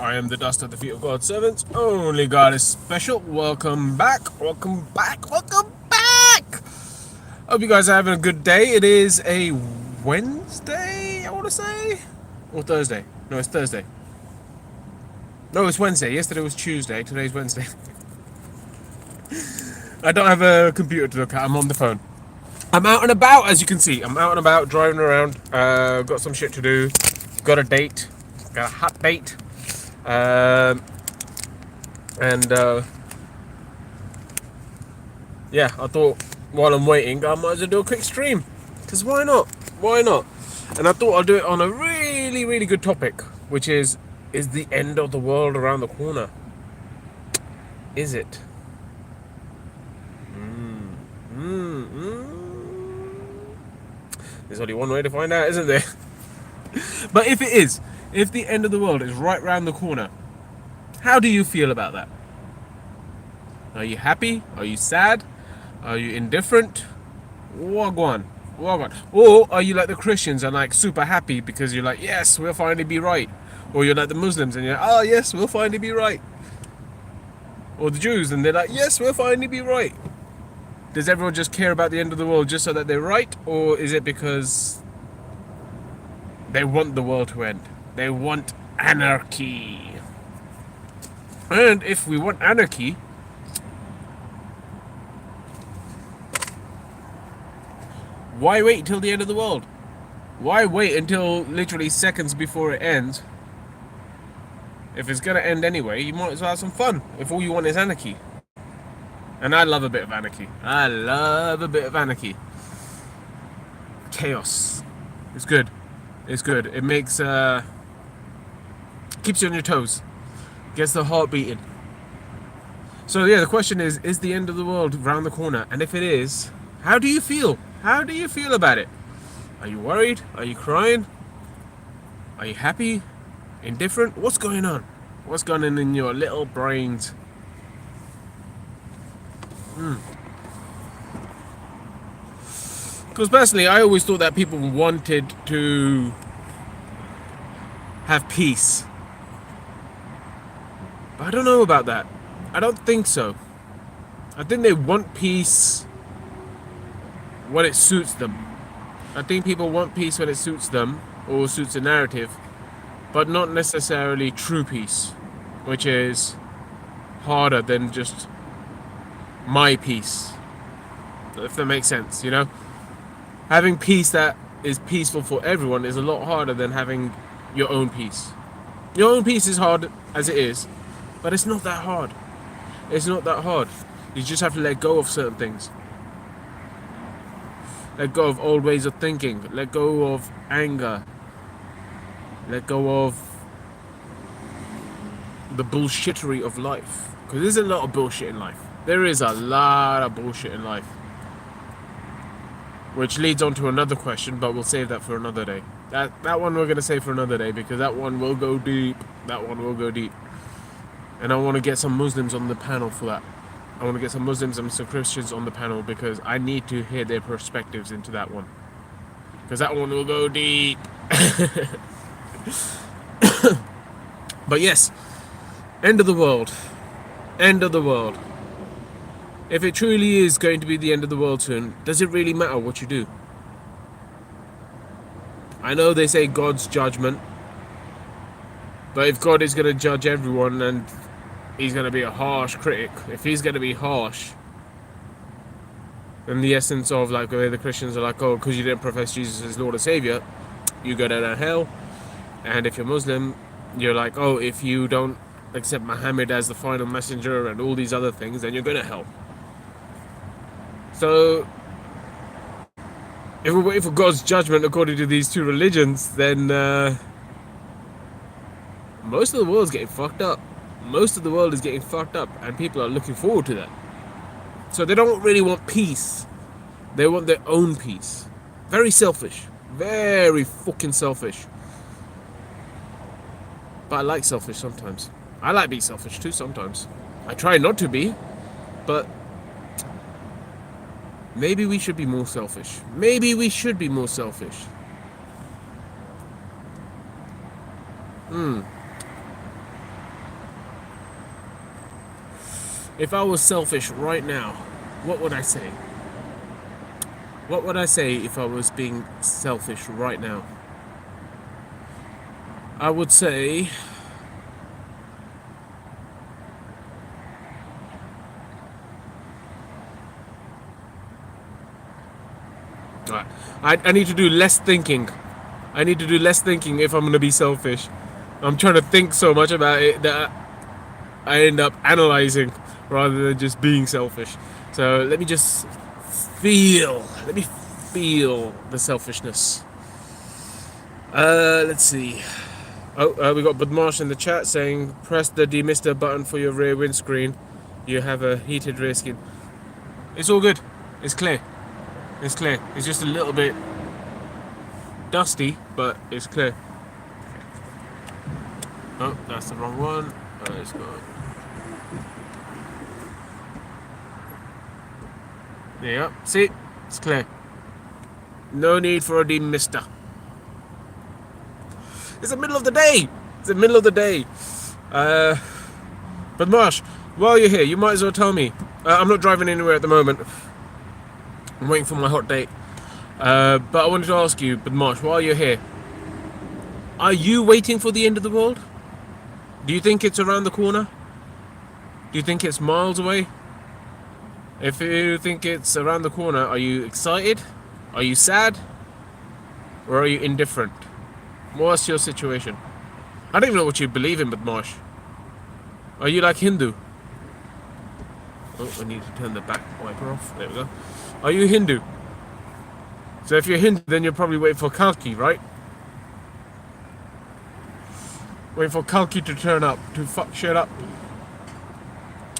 I am the dust at the feet of God's servants. Only God is special. Welcome back. Welcome back. Welcome back. Hope you guys are having a good day. It is a Wednesday, I want to say. Or Thursday. No, it's Thursday. No, it's Wednesday. Yesterday was Tuesday. Today's Wednesday. I don't have a computer to look at. I'm on the phone. I'm out and about, as you can see. I'm out and about, driving around. Got some shit to do. Got a date. Got a hot date. Yeah, I thought while I'm waiting, I might as well do a quick stream. Because why not? Why not? And I thought I'll do it on a really, really good topic, which is the end of the world around the corner? Is it? There's only one way to find out, isn't there? But if it is, if the end of the world is right round the corner, how do you feel about that? Are you happy? Are you sad? Are you indifferent? Wagwan. Wagwan. Or are you like the Christians and like super happy because you're like, yes, we'll finally be right. Or you're like the Muslims and you're like, oh yes, we'll finally be right. Or the Jews and they're like, yes, we'll finally be right. Does everyone just care about the end of the world just so that they're right? Or is it because they want the world to end? They want anarchy. And if we want anarchy, why wait till the end of the world? Why wait until literally seconds before it ends? If it's gonna end anyway, you might as well have some fun. If all you want is anarchy. And I love a bit of anarchy. I love a bit of anarchy. Chaos. It's good. It's good. It makes keeps you on your toes. Gets the heart beating. So yeah, the question is the end of the world round the corner? And if it is, how do you feel? How do you feel about it? Are you worried? Are you crying? Are you happy? Indifferent? What's going on? What's going on in your little brains? Because personally, I always thought that people wanted to have peace. But I don't know about that. I don't think so. I think they want peace when it suits them. I think people want peace when it suits them or suits the narrative, but not necessarily true peace, which is harder than just my peace, if that makes sense, you know? Having peace that is peaceful for everyone is a lot harder than having your own peace. Your own peace is hard as it is, but it's not that hard. It's not that hard. You just have to let go of certain things. Let go of old ways of thinking. Let go of anger. Let go of the bullshittery of life. Because there's a lot of bullshit in life. There is a lot of bullshit in life. Which leads on to another question, but we'll save that for another day. That one we're going to save for another day because that one will go deep. That one will go deep. And I want to get some Muslims on the panel for that. I want to get some Muslims and some Christians on the panel because I need to hear their perspectives into that one. Because that one will go deep. But yes, end of the world. End of the world. If it truly is going to be the end of the world soon, does it really matter what you do? I know they say God's judgment, but if God is going to judge everyone and he's going to be a harsh critic, if he's going to be harsh, then the essence of like where the Christians are like, oh, because you didn't profess Jesus as Lord and Savior, you go down to hell. And if you're Muslim, you're like, oh, if you don't accept Muhammad as the final messenger and all these other things, then you're going to hell. So, if we're waiting for God's judgment according to these two religions, then most of the world's getting fucked up. Most of the world is getting fucked up, and people are looking forward to that. So they don't really want peace. They want their own peace. Very selfish. Very fucking selfish. But I like selfish sometimes. I like being selfish too sometimes. I try not to be, but maybe we should be more selfish. Maybe we should be more selfish. If I was selfish right now, what would I say? What would I say if I was being selfish right now? I would say right, I need to do less thinking. I need to do less thinking if I'm going to be selfish. I'm trying to think so much about it that I end up analyzing rather than just being selfish. So let me just let me feel the selfishness. Let's see. Oh, we got Budmarsh in the chat saying, press the demister button for your rear windscreen. You have a heated rear skin. It's all good. It's clear. It's clear. It's just a little bit dusty, but it's clear. Oh, that's the wrong one. Let's go. There you go. See? It's clear. No need for a demister. It's the middle of the day. It's the middle of the day. But Marsh, while you're here, you might as well tell me. I'm not driving anywhere at the moment. I'm waiting for my hot date. But I wanted to ask you, but Marsh, while you're here, are you waiting for the end of the world? Do you think it's around the corner? Do you think it's miles away? If you think it's around the corner, are you excited? Are you sad? Or are you indifferent? What's your situation? I don't even know what you believe in, but Marsh. Are you like Hindu? Oh, I need to turn the back wiper off. There we go. Are you Hindu? So if you're Hindu, then you're probably waiting for Kalki, right? Waiting for Kalki to turn up, to fuck shit up.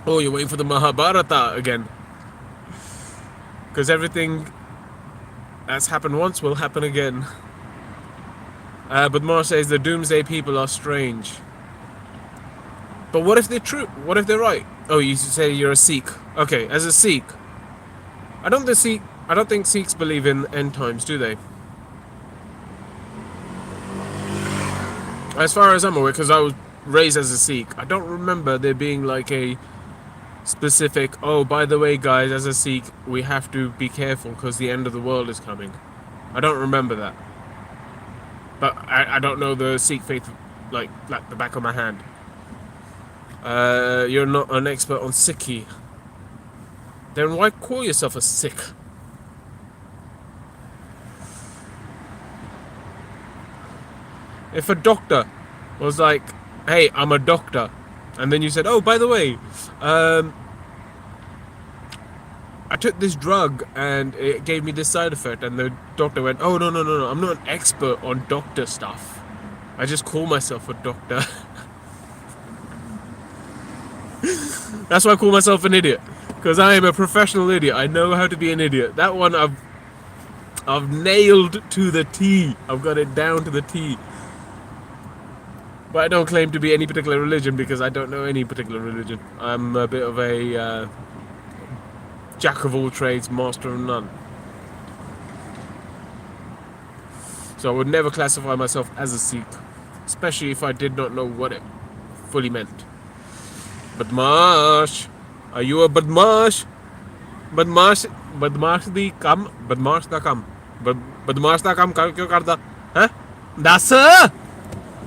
Oh, you're waiting for the Mahabharata again. Because everything that's happened once will happen again. But Marsh says the Doomsday people are strange. But what if they're true? What if they're right? Oh, you say you're a Sikh. Okay, as a Sikh, I don't think Sikhs believe in end times, do they? As far as I'm aware, because I was raised as a Sikh, I don't remember there being like a specific, oh, by the way, guys, as a Sikh, we have to be careful because the end of the world is coming. I don't remember that. But I don't know the Sikh faith like the back of my hand. You're not an expert on Sikhi. Then why call yourself a Sikh? If a doctor was like, hey, I'm a doctor, and then you said, oh, by the way, I took this drug and it gave me this side effect, and the doctor went, oh, no, I'm not an expert on doctor stuff. I just call myself a doctor. That's why I call myself an idiot, because I am a professional idiot. I know how to be an idiot. That one I've nailed to the T. I've got it down to the T. But I don't claim to be any particular religion because I don't know any particular religion. I'm a bit of a jack of all trades, master of none. So I would never classify myself as a Sikh, especially if I did not know what it fully meant. Badmash, are you a badmash? Badmash ਦੀ ਕੰਮ badmash ਦਾ ਕੰਮ badmash ਦਾ ਕੰਮ ਕਿਉਂ ਕਰਦਾ ਹੈ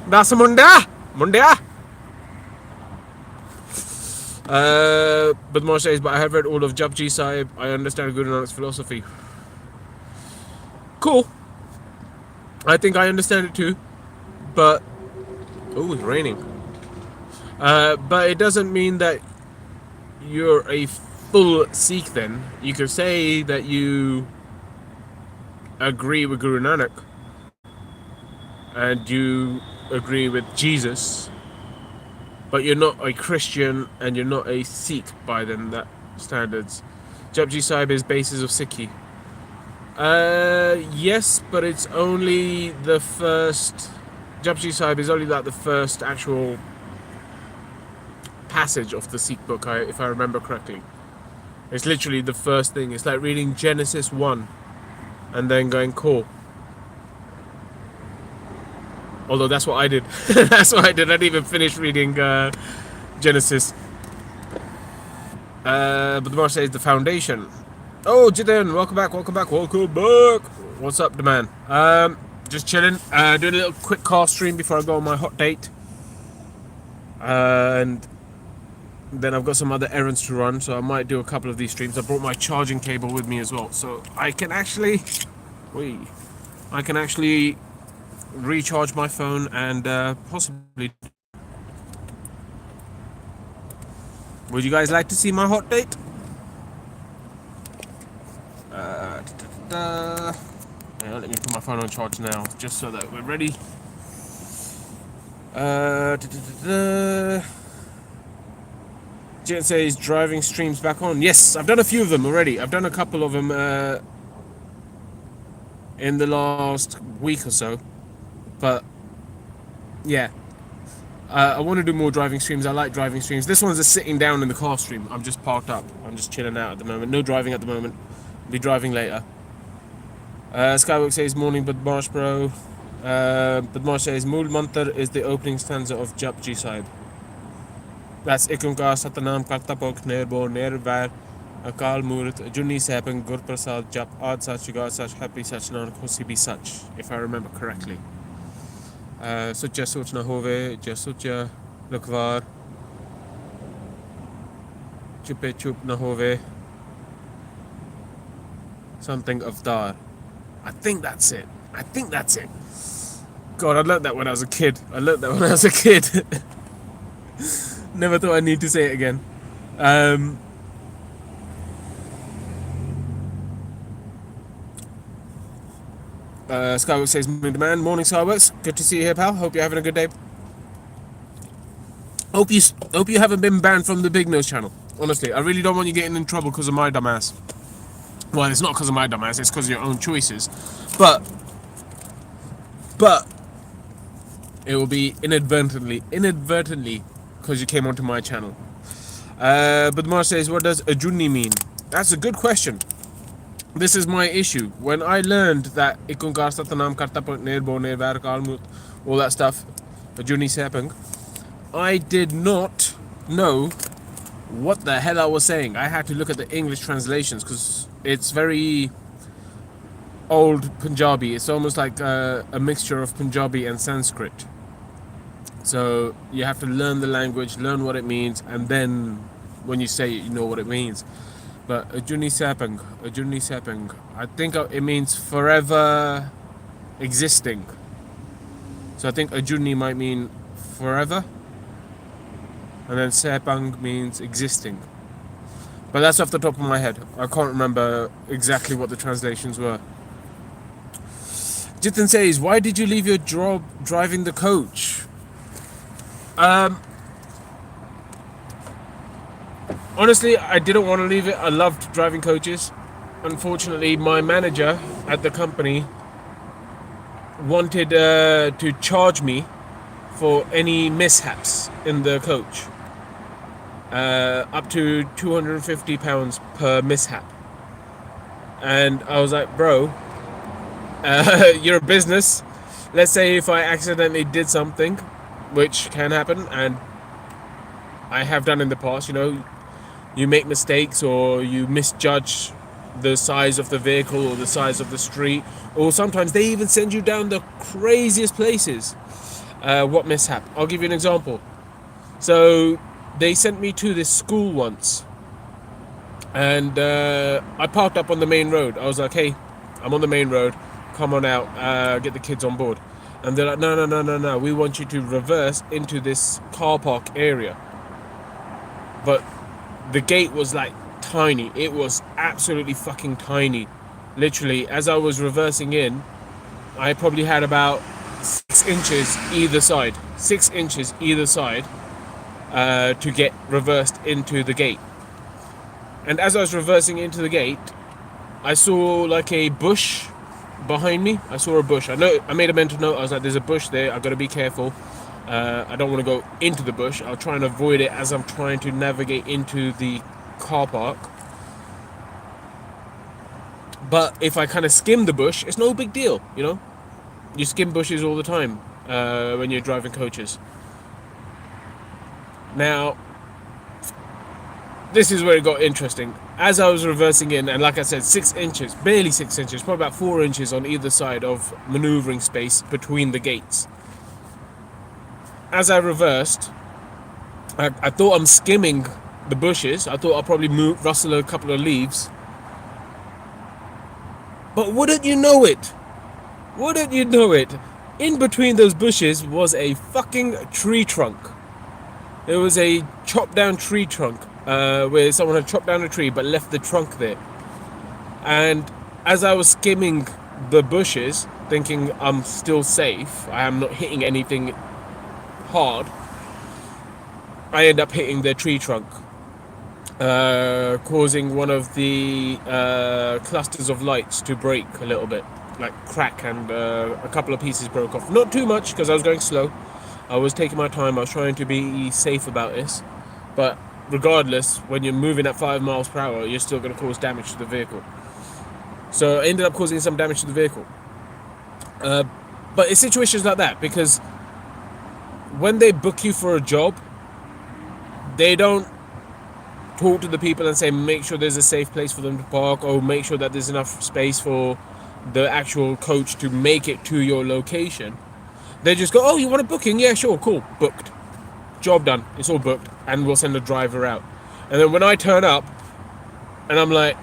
ਦੱਸ ਮੁੰਡਿਆ Badmash says, but I have read all of Japji Sahib. I understand Guru Nanak's philosophy. Cool. I think I understand it too. But oh, it's raining. But it doesn't mean that you're a full Sikh then. You could say that you agree with Guru Nanak and you agree with Jesus, but you're not a Christian and you're not a Sikh by them that standards. Japji Sahib is basis of Sikhi. Yes, but it's only the first. Japji Sahib is only like the first actual passage of the Sikh book, if I remember correctly. It's literally the first thing. It's like reading Genesis 1 and then going, cool. Although that's what I did. That's what I did. I didn't even finish reading Genesis. But the bar says the foundation. Oh, Jitin, welcome back, welcome back, welcome back. What's up, the man? Just chilling. Doing a little quick car stream before I go on my hot date. And then I've got some other errands to run, so I might do a couple of these streams. I brought my charging cable with me as well, so I can actually, recharge my phone and possibly. Would you guys like to see my hot date? Yeah, let me put my phone on charge now, just so that we're ready. Jet says driving streams back on. Yes, I've done a few of them already. I've done a couple of them in the last week or so. But yeah, I want to do more driving streams. I like driving streams. This one's a sitting down in the car stream. I'm just parked up. I'm just chilling out at the moment. No driving at the moment. I'll be driving later. Skywork says morning Badmash bro. Badmash says Mool Mantar is the opening stanza of Japji Sahib. That's Ikunka Satanam Kartapok Nerbo Nervar Akal Murat Juni Sapang Gurprasad Jap Ad Sach God Sach Happy Sach Nanak Hosi Sach, if I remember correctly. Sucha Sochna Hove, Jasucha Lukvar Chupe Chup Nahove, something of Dar. I think that's it. God, I learned that when I was a kid. Never thought I'd need to say it again. Skyworks says, man, morning Skyworks. Good to see you here, pal. Hope you're having a good day. Hope you haven't been banned from the Big Nose channel. Honestly, I really don't want you getting in trouble because of my dumbass. Well, it's not because of my dumbass, it's because of your own choices. But it will be inadvertently, because you came onto my channel. But Mar says, what does Ajuni mean? That's a good question. This is my issue. When I learned that Ikunkar Satanam Kartapot Nerbo Nervar Kalmut, all that stuff, Ajuni Sepang, I did not know what the hell I was saying. I had to look at the English translations because it's very old Punjabi. It's almost like a mixture of Punjabi and Sanskrit. So you have to learn the language, learn what it means, and then when you say it, you know what it means. But Ajuni Sepang, I think it means forever existing. So I think Ajuni might mean forever, and then Sepang means existing. But that's off the top of my head. I can't remember exactly what the translations were. Jitin says, why did you leave your job driving the coach? Honestly, I didn't want to leave it. I loved driving coaches. Unfortunately, my manager at the company wanted to charge me for any mishaps in the coach. Up to £250 per mishap. And I was like, bro, you're a business. Let's say if I accidentally did something, which can happen, and I have done in the past, you make mistakes or you misjudge the size of the vehicle or the size of the street, or sometimes they even send you down the craziest places. What mishap? I'll give you an example. So they sent me to this school once, and I parked up on the main road. I was like, hey, I'm on the main road, come on out, get the kids on board. And they're like, no, we want you to reverse into this car park area. But the gate was like tiny. It was absolutely fucking tiny. Literally, as I was reversing in, I probably had about 6 inches either side. 6 inches either side to get reversed into the gate. And as I was reversing into the gate, I saw like a bush behind me. I saw a bush. I made a mental note. I was like, there's a bush there. I've got to be careful. I don't want to go into the bush. I'll try and avoid it as I'm trying to navigate into the car park. But if I kind of skim the bush, it's no big deal, You skim bushes all the time when you're driving coaches. Now, this is where it got interesting. As I was reversing in, and like I said, 6 inches, barely 6 inches, probably about 4 inches on either side of maneuvering space between the gates. As I reversed, I thought I'm skimming the bushes. I thought I'll probably rustle a couple of leaves. But wouldn't you know it? Wouldn't you know it? In between those bushes was a fucking tree trunk. There was a chopped down tree trunk where someone had chopped down a tree but left the trunk there. And as I was skimming the bushes, thinking I'm still safe, I am not hitting anything hard, I end up hitting the tree trunk, causing one of the clusters of lights to break a little bit, like crack, and a couple of pieces broke off. Not too much because I was going slow. I was taking my time. I was trying to be safe about this. But regardless, when you're moving at 5 miles per hour, you're still going to cause damage to the vehicle. So I ended up causing some damage to the vehicle. But it's situations like that, because when they book you for a job, they don't talk to the people and say make sure there's a safe place for them to park, or make sure that there's enough space for the actual coach to make it to your location. They just go, oh, you want a booking? Yeah, sure, cool, booked. Job done, it's all booked, and we'll send a driver out. And then when I turn up, and I'm like,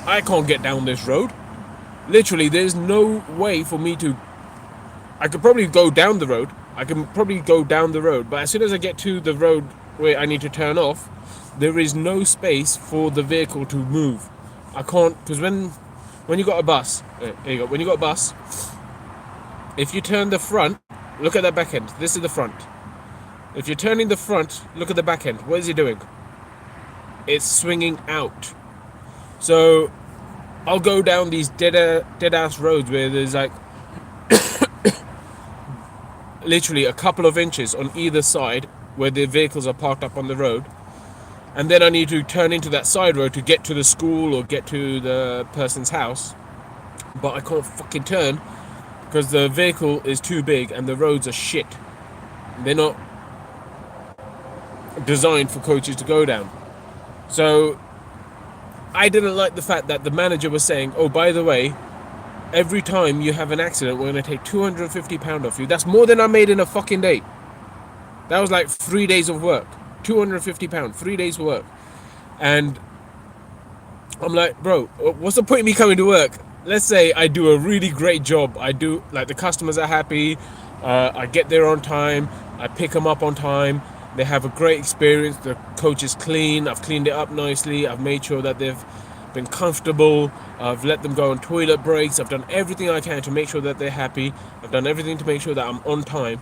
I can't get down this road. Literally, there's no way for me to... I could probably go down the road. But as soon as I get to the road where I need to turn off, there is no space for the vehicle to move. I can't, because when you got a bus, there you go. When you got a bus, if you turn the front, look at that back end. This is the front. If you're turning the front, look at the back end. What is it doing? It's swinging out. So I'll go down these dead ass roads where there's like literally a couple of inches on either side where the vehicles are parked up on the road, and then I need to turn into that side road to get to the school or get to the person's house, but I can't fucking turn because the vehicle is too big and the roads are shit. They're not designed for coaches to go down. So I didn't like the fact that the manager was saying, oh, by the way, every time you have an accident, we're going to take £250 off you. That's more than I made in a fucking day. That was like 3 days of work. £250, 3 days of work. And I'm like, bro, what's the point of me coming to work? Let's say I do a really great job. I do, like, the customers are happy. I get there on time. I pick them up on time. They have a great experience. The coach is clean. I've cleaned it up nicely. I've made sure that they've been comfortable. I've let them go on toilet breaks. I've done everything I can to make sure that they're happy. I've done everything to make sure that I'm on time.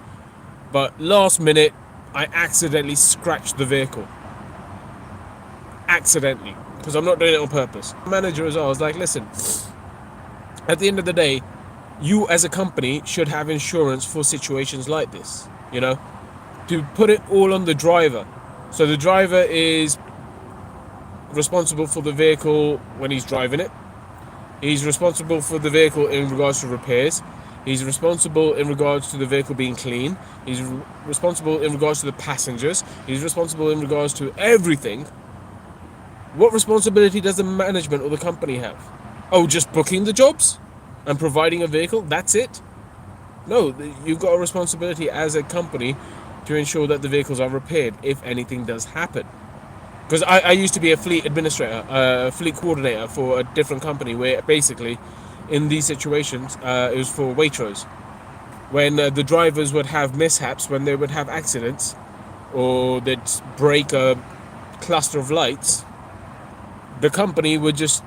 But last minute, I accidentally scratched the vehicle. Accidentally. Because I'm not doing it on purpose. The manager as well, I was like, listen, at the end of the day, you as a company should have insurance for situations like this, you know, to put it all on the driver. So the driver is responsible for the vehicle when he's driving it. He's responsible for the vehicle in regards to repairs. He's responsible in regards to the vehicle being clean. He's responsible in regards to the passengers. He's responsible in regards to everything. What responsibility does the management or the company have? Oh, just booking the jobs and providing a vehicle? That's it? No, you've got a responsibility as a company to ensure that the vehicles are repaired if anything does happen. Because I used to be a fleet administrator, a fleet coordinator for a different company where basically in these situations it was for Waitrose. When the drivers would have mishaps, when they would have accidents or they'd break a cluster of lights, the company would just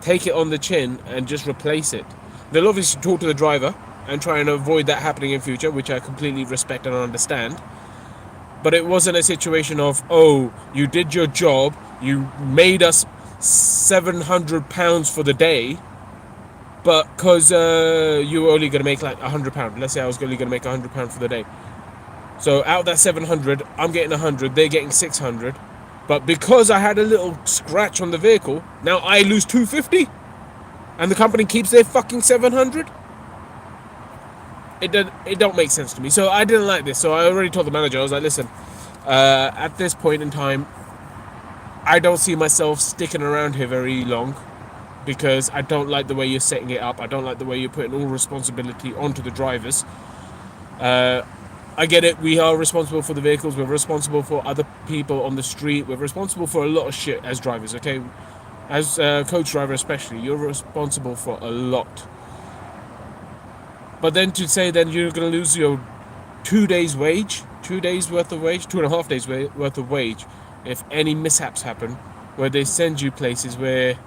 take it on the chin and just replace it. They'll obviously talk to the driver and try and avoid that happening in future, which I completely respect and understand. But it wasn't a situation of, oh, you did your job, you made us £700 for the day, but because you were only going to make like £100. Let's say I was only going to make £100 for the day. So out of that 700, I'm getting 100, they're getting 600. But because I had a little scratch on the vehicle, now I lose 250, and the company keeps their fucking 700. It don't make sense to me. So I didn't like this. So I already told the manager, I was like, listen, at this point in time, I don't see myself sticking around here very long because I don't like the way you're setting it up. I don't like the way you're putting all responsibility onto the drivers. I get it. We are responsible for the vehicles. We're responsible for other people on the street. We're responsible for a lot of shit as drivers, okay? As a coach driver especially, you're responsible for a lot. But then to say then you're going to lose your 2 days wage, 2 days worth of wage, 2.5 days worth of wage, if any mishaps happen, where they send you places where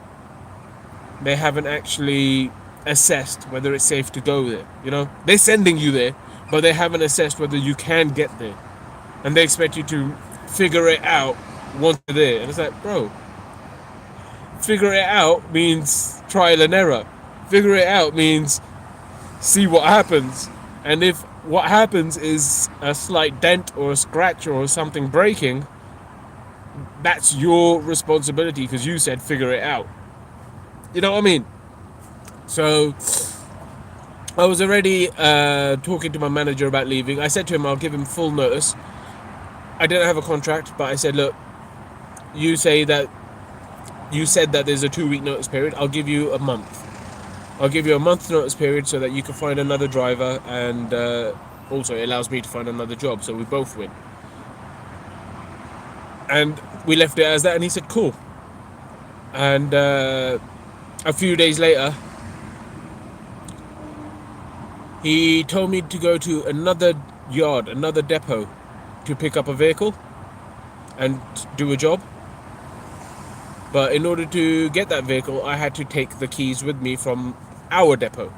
they haven't actually assessed whether it's safe to go there. You know, they're sending you there, but they haven't assessed whether you can get there, and they expect you to figure it out once you're there. And it's like, bro, figure it out means trial and error. Figure it out means see what happens, and if what happens is a slight dent or a scratch or something breaking, that's your responsibility because you said figure it out. You know what I mean? So I was already talking to my manager about leaving. I said to him I'll give him full notice. I didn't have a contract, but I said, look, you said that there's a 2-week notice period. I'll give you a month. I'll give you a month notice period so that you can find another driver, and also it allows me to find another job, so we both win. And we left it as that, and he said, cool. And a few days later, he told me to go to another yard, another depot, to pick up a vehicle and do a job. But in order to get that vehicle, I had to take the keys with me from our depot.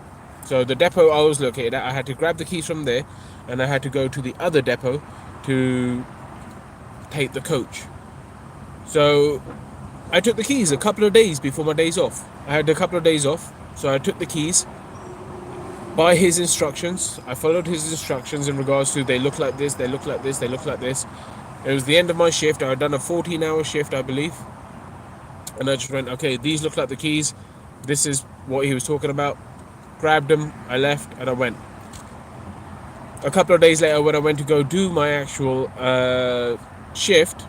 So the depot I was located at, I had to grab the keys from there, and I had to go to the other depot to take the coach. So I took the keys a couple of days before my days off. I had a couple of days off, so I took the keys by his instructions. I followed his instructions in regards to they look like this, they look like this, they look like this. It was the end of my shift. I had done a 14-hour shift, I believe. And I just went, okay, these look like the keys. This is what he was talking about. Grabbed them, I left, and I went. A couple of days later, when I went to go do my actual shift,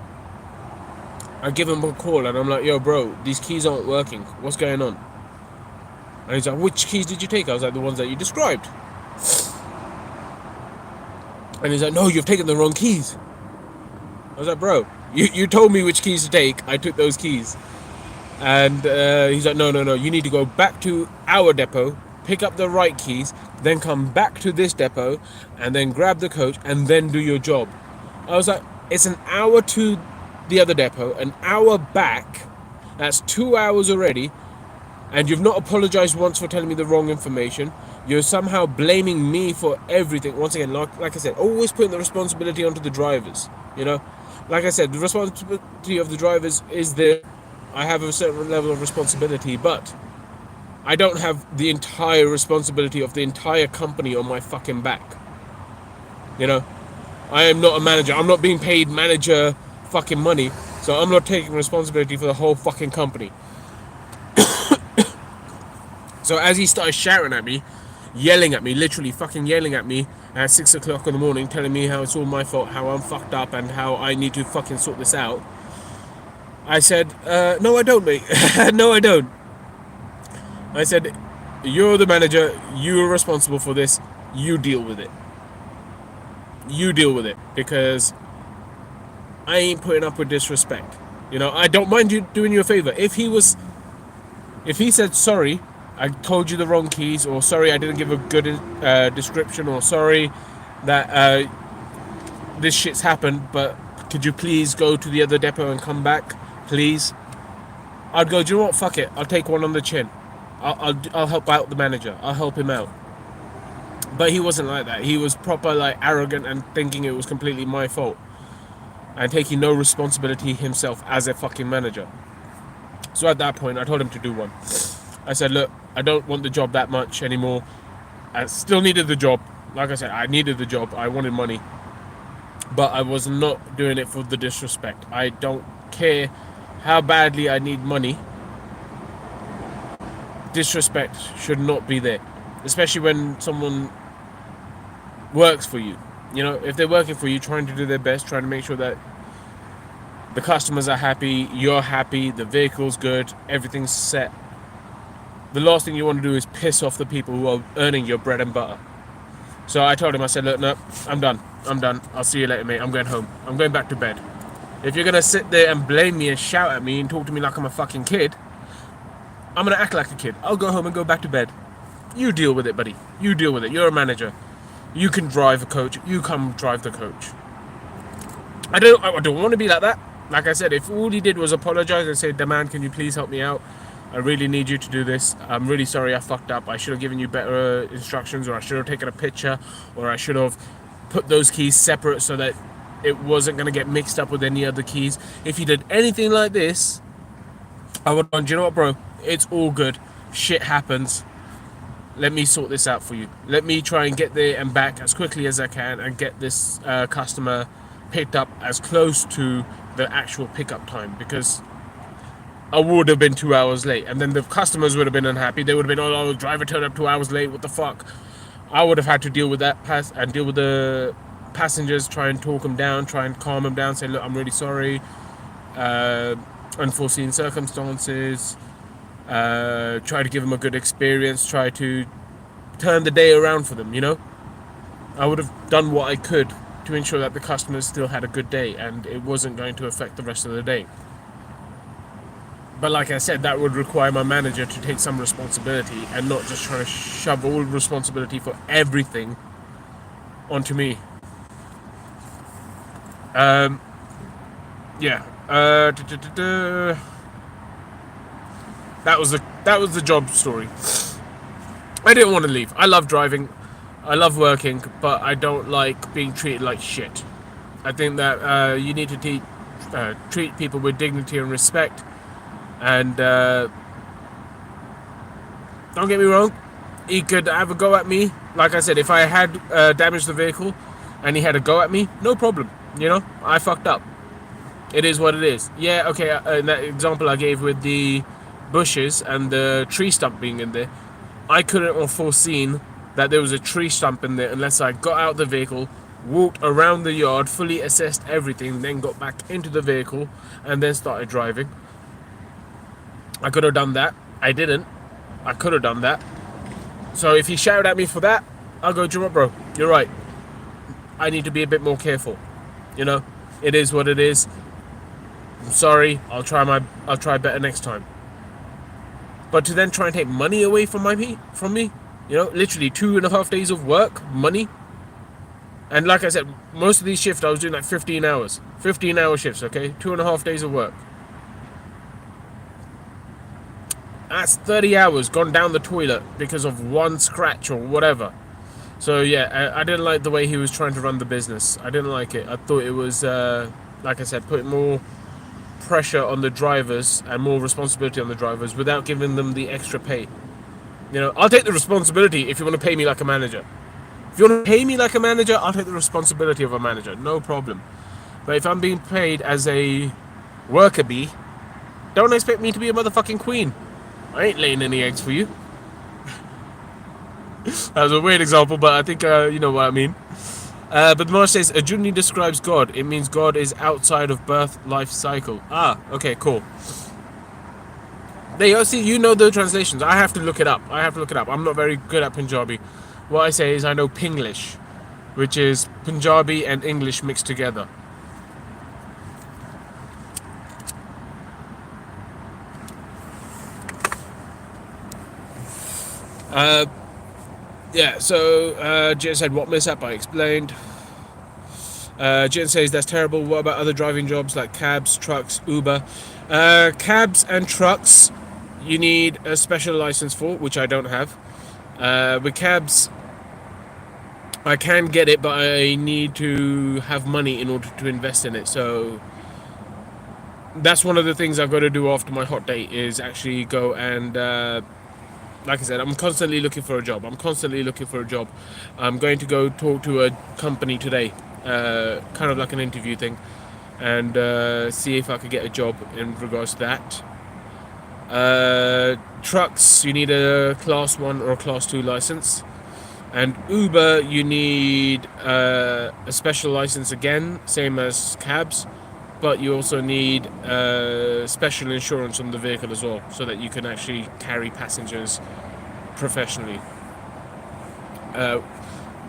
I give him a call, and I'm like, yo, bro, these keys aren't working. What's going on? And he's like, which keys did you take? I was like, the ones that you described. And he's like, no, you've taken the wrong keys. I was like, bro, you told me which keys to take. I took those keys. And he's like, no, you need to go back to our depot, pick up the right keys, then come back to this depot, and then grab the coach, and then do your job. I was like, it's an hour to the other depot, an hour back. That's 2 hours already, and you've not apologized once for telling me the wrong information. You're somehow blaming me for everything. Once again, like I said, always putting the responsibility onto the drivers, you know? Like I said, the responsibility of the drivers is there. I have a certain level of responsibility, but I don't have the entire responsibility of the entire company on my fucking back. You know, I am not a manager. I'm not being paid manager fucking money, so I'm not taking responsibility for the whole fucking company. So as he started shouting at me, yelling at me, literally fucking yelling at me at 6 o'clock in the morning, telling me how it's all my fault, how I'm fucked up, and how I need to fucking sort this out, I said, no, I don't, mate. No, I don't. I said, you're the manager. You're responsible for this. You deal with it. You deal with it. Because I ain't putting up with disrespect. You know, I don't mind you doing you a favor. If he said, sorry, I told you the wrong keys, or sorry, I didn't give a good description, or sorry that this shit's happened, but could you please go to the other depot and come back? Please. I'd go, do you know what? Fuck it. I'll take one on the chin. I'll help out the manager. I'll help him out. But he wasn't like that. He was proper like arrogant and thinking it was completely my fault. And taking no responsibility himself as a fucking manager. So at that point, I told him to do one. I said, look, I don't want the job that much anymore. I still needed the job. Like I said, I needed the job. I wanted money. But I was not doing it for the disrespect. I don't care how badly I need money. Disrespect should not be there, especially when someone works for you. You know, if they're working for you, trying to do their best, trying to make sure that The customers are happy, you're happy, the vehicle's good, everything's set. The last thing you want to do is piss off the people who are earning your bread and butter. So I told him, I said, look, no, I'm done. I'll see you later, mate. I'm going home. I'm going back to bed. If you're going to sit there and blame me and shout at me and talk to me like I'm a fucking kid, I'm going to act like a kid. I'll go home and go back to bed. You deal with it, buddy. You deal with it. You're a manager. You can drive a coach. You come drive the coach. I don't want to be like that. Like I said, if all he did was apologize and say, "Daman, can you please help me out? I really need you to do this. I'm really sorry I fucked up. I should have given you better instructions, or I should have taken a picture, or I should have put those keys separate so that it wasn't going to get mixed up with any other keys." If he did anything like this, I would have gone, "Do you know what, bro? It's all good. Shit happens. Let me sort this out for you. Let me try and get there and back as quickly as I can and get this customer picked up as close to the actual pickup time, because I would have been 2 hours late, and then the customers would have been unhappy. They would have been, oh, the driver turned up 2 hours late. What the fuck?" I would have had to deal with that and deal with the passengers, try and talk them down, try and calm them down, say, "Look, I'm really sorry. Unforeseen circumstances." Try to give them a good experience. Try to turn the day around for them. I would have done what I could to ensure that the customers still had a good day and it wasn't going to affect the rest of the day. But like I said, that would require my manager to take some responsibility and not just try to shove all responsibility for everything onto me. Yeah. That was the job story. I didn't want to leave. I love driving. I love working, but I don't like being treated like shit. I think that you need to treat people with dignity and respect. And don't get me wrong, he could have a go at me. Like I said, if I had damaged the vehicle and he had a go at me, no problem. I fucked up. It is what it is. Yeah, okay, in that example I gave with the bushes and the tree stump being in there, I couldn't have foreseen that there was a tree stump in there unless I got out the vehicle, walked around the yard, fully assessed everything, then got back into the vehicle and then started driving. I could have done that. I didn't. I could have done that. So if he shouted at me for that, I'll go, "Do you know what, bro? You're right. I need to be a bit more careful. It is what it is. I'm sorry. I'll try better next time." But to then try and take money away from me, literally 2.5 days of work, money. And like I said, most of these shifts I was doing like 15 hours. 15-hour shifts, okay? 2.5 days of work. That's 30 hours gone down the toilet because of one scratch or whatever. So yeah, I didn't like the way he was trying to run the business. I didn't like it. I thought it was, like I said, putting more pressure on the drivers and more responsibility on the drivers without giving them the extra pay. I'll take the responsibility if you want to pay me like a manager. If you want to pay me like a manager, I'll take the responsibility of a manager. No problem. But if I'm being paid as a worker bee, don't expect me to be a motherfucking queen. I ain't laying any eggs for you. That was a weird example, but I think you know what I mean. But Marsh says, Ajuni describes God. It means God is outside of birth life cycle. Ah, okay, cool. There you go. See, you know the translations. I have to look it up. I'm not very good at Punjabi. What I say is I know Pinglish, which is Punjabi and English mixed together. Yeah, so Jen said, "What mishap?" I explained. Jen says, "That's terrible. What about other driving jobs like cabs, trucks, Uber?" Cabs and trucks, you need a special license for, which I don't have. With cabs, I can get it, but I need to have money in order to invest in it. So that's one of the things I've got to do after my hot date is actually go and... like I said, I'm constantly looking for a job. I'm going to go talk to a company today, kind of like an interview thing, and see if I could get a job in regards to that. Trucks, you need a Class 1 or a Class 2 license. And Uber, you need a special license again, same as cabs. but you also need special insurance on the vehicle as well, so that you can actually carry passengers professionally.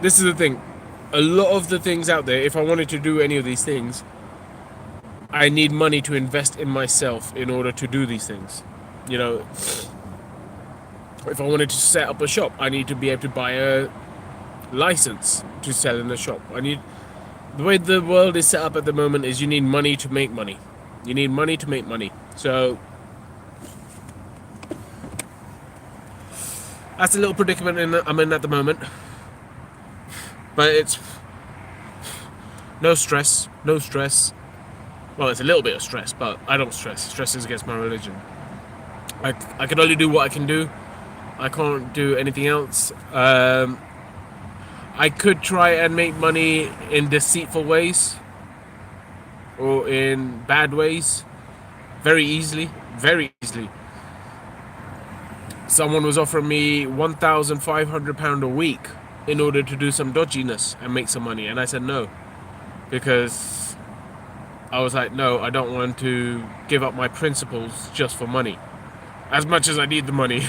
This is the thing. A lot of the things out there, if I wanted to do any of these things, I need money to invest in myself in order to do these things. You know, if I wanted to set up a shop, I need to be able to buy a license to sell in a shop. The way the world is set up at the moment is you need money to make money. You need money to make money. So that's a little predicament I'm in at the moment. But it's no stress. Well, it's a little bit of stress, but I don't stress. Stress is against my religion. I can only do what I can do. I can't do anything else. I could try and make money in deceitful ways or in bad ways very easily. Someone was offering me £1,500 a week in order to do some dodginess and make some money, and I said no, because I was like, no, I don't want to give up my principles just for money, as much as I need the money.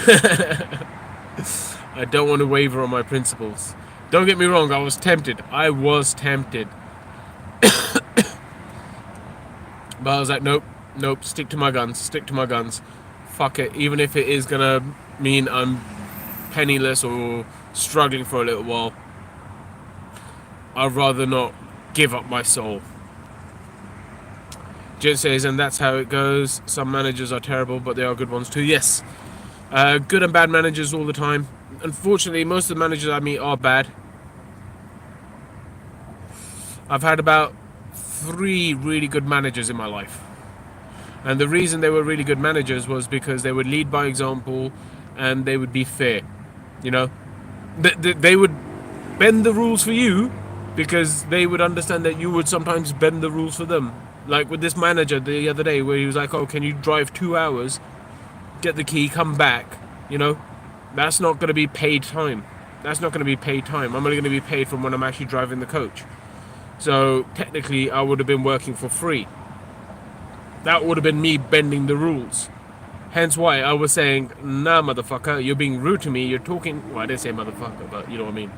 I don't want to waver on my principles. Don't get me wrong, I was tempted. But I was like, nope, stick to my guns. Fuck it, even if it is gonna mean I'm penniless or struggling for a little while, I'd rather not give up my soul. Jen says, and that's how it goes. Some managers are terrible, but there are good ones too. Yes, good and bad managers all the time. Unfortunately, most of the managers I meet are bad. I've had about 3 really good managers in my life. And the reason they were really good managers was because they would lead by example and they would be fair. You know, they would bend the rules for you because they would understand that you would sometimes bend the rules for them. Like with this manager the other day, where he was like, oh, can you drive 2 hours, get the key, come back? You know, that's not going to be paid time. I'm only going to be paid from when I'm actually driving the coach. So technically I would have been working for free. That would have been me bending the rules. Hence why I was saying, nah, motherfucker, you're being rude to me. You're talking, well, I didn't say motherfucker, but you know what I mean.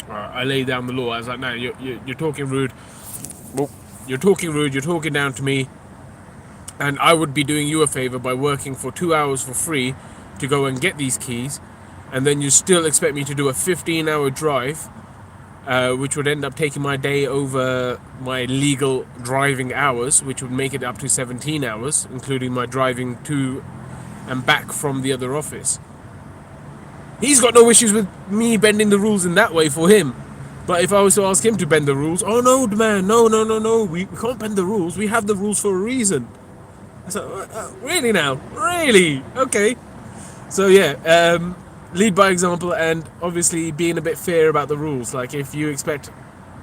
I laid down the law. I was like, no, you're talking rude. You're talking down to me. And I would be doing you a favor by working for 2 hours for free to go and get these keys. And then you still expect me to do a 15-hour drive, which would end up taking my day over my legal driving hours, which would make it up to 17 hours, including my driving to and back from the other office. He's got no issues with me bending the rules in that way for him. But if I was to ask him to bend the rules, oh no, man, no, we can't bend the rules. We have the rules for a reason. So, really now? Really? Okay. So yeah, lead by example, and obviously being a bit fair about the rules. Like if you expect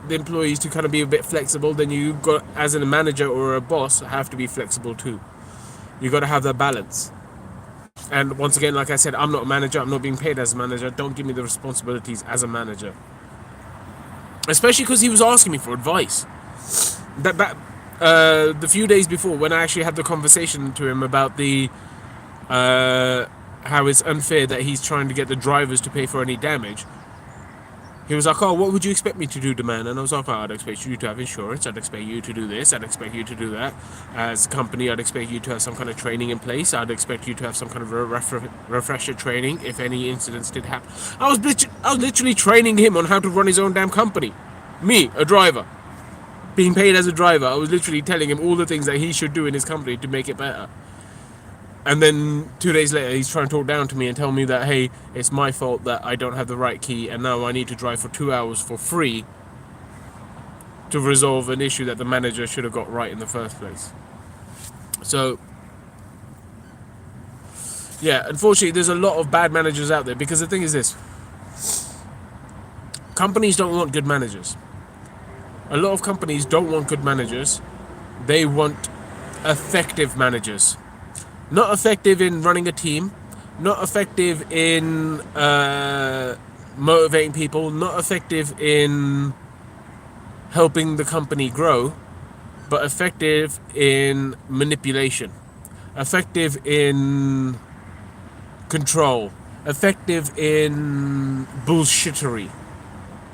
the employees to kind of be a bit flexible, then you got, as a manager or a boss, have to be flexible too. You got to have that balance. And once again, like I said, I'm not a manager. I'm not being paid as a manager. Don't give me the responsibilities as a manager. Especially because he was asking me for advice. The few days before, when I actually had the conversation to him about the how it's unfair that he's trying to get the drivers to pay for any damage, he was like, oh, what would you expect me to do, the man? And I was like, oh, I'd expect you to have insurance, I'd expect you to do this, I'd expect you to do that. As a company, I'd expect you to have some kind of training in place, I'd expect you to have some kind of refresher training if any incidents did happen. I was literally training him on how to run his own damn company. Me, a driver, being paid as a driver, I was literally telling him all the things that he should do in his company to make it better. And then 2 days later, he's trying to talk down to me and tell me that, hey, it's my fault that I don't have the right key, and now I need to drive for 2 hours for free to resolve an issue that the manager should have got right in the first place. So, yeah, unfortunately, there's a lot of bad managers out there, because the thing is this. Companies don't want good managers. A lot of companies don't want good managers. They want effective managers. Not effective in running a team, not effective in motivating people, not effective in helping the company grow. but effective in manipulation, effective in control, effective in bullshittery.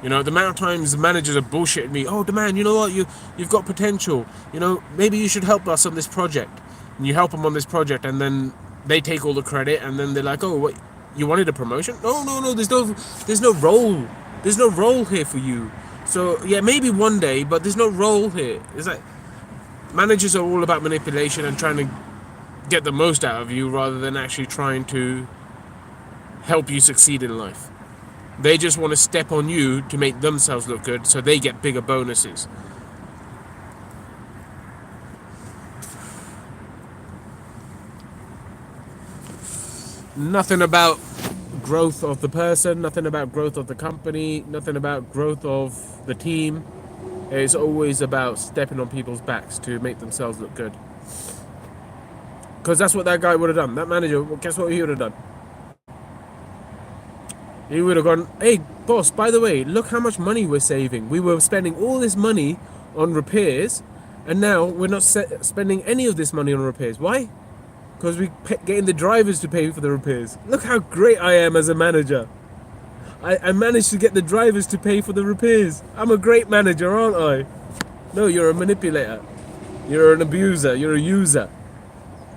You know, the amount of times the managers are bullshitting me. Oh, man, you know what? You've got potential. You know, maybe you should help us on this project. And you help them on this project, and then they take all the credit, and then they're like, oh, what? You wanted a promotion? No, no, no. There's no role. There's no role here for you. So yeah, maybe one day, but there's no role here. It's like managers are all about manipulation and trying to get the most out of you rather than actually trying to help you succeed in life. They just want to step on you to make themselves look good so they get bigger bonuses. Nothing about growth of the person, nothing about growth of the company, nothing about growth of the team. It's always about stepping on people's backs to make themselves look good. Because that's what that guy would have done. That manager, well, guess what he would have done? He would have gone, hey, boss, by the way, look how much money we're saving. We were spending all this money on repairs, and now we're not spending any of this money on repairs. Why? Because we're getting the drivers to pay for the repairs. Look how great I am as a manager. I managed to get the drivers to pay for the repairs. I'm a great manager, aren't I? No, you're a manipulator. You're an abuser. You're a user.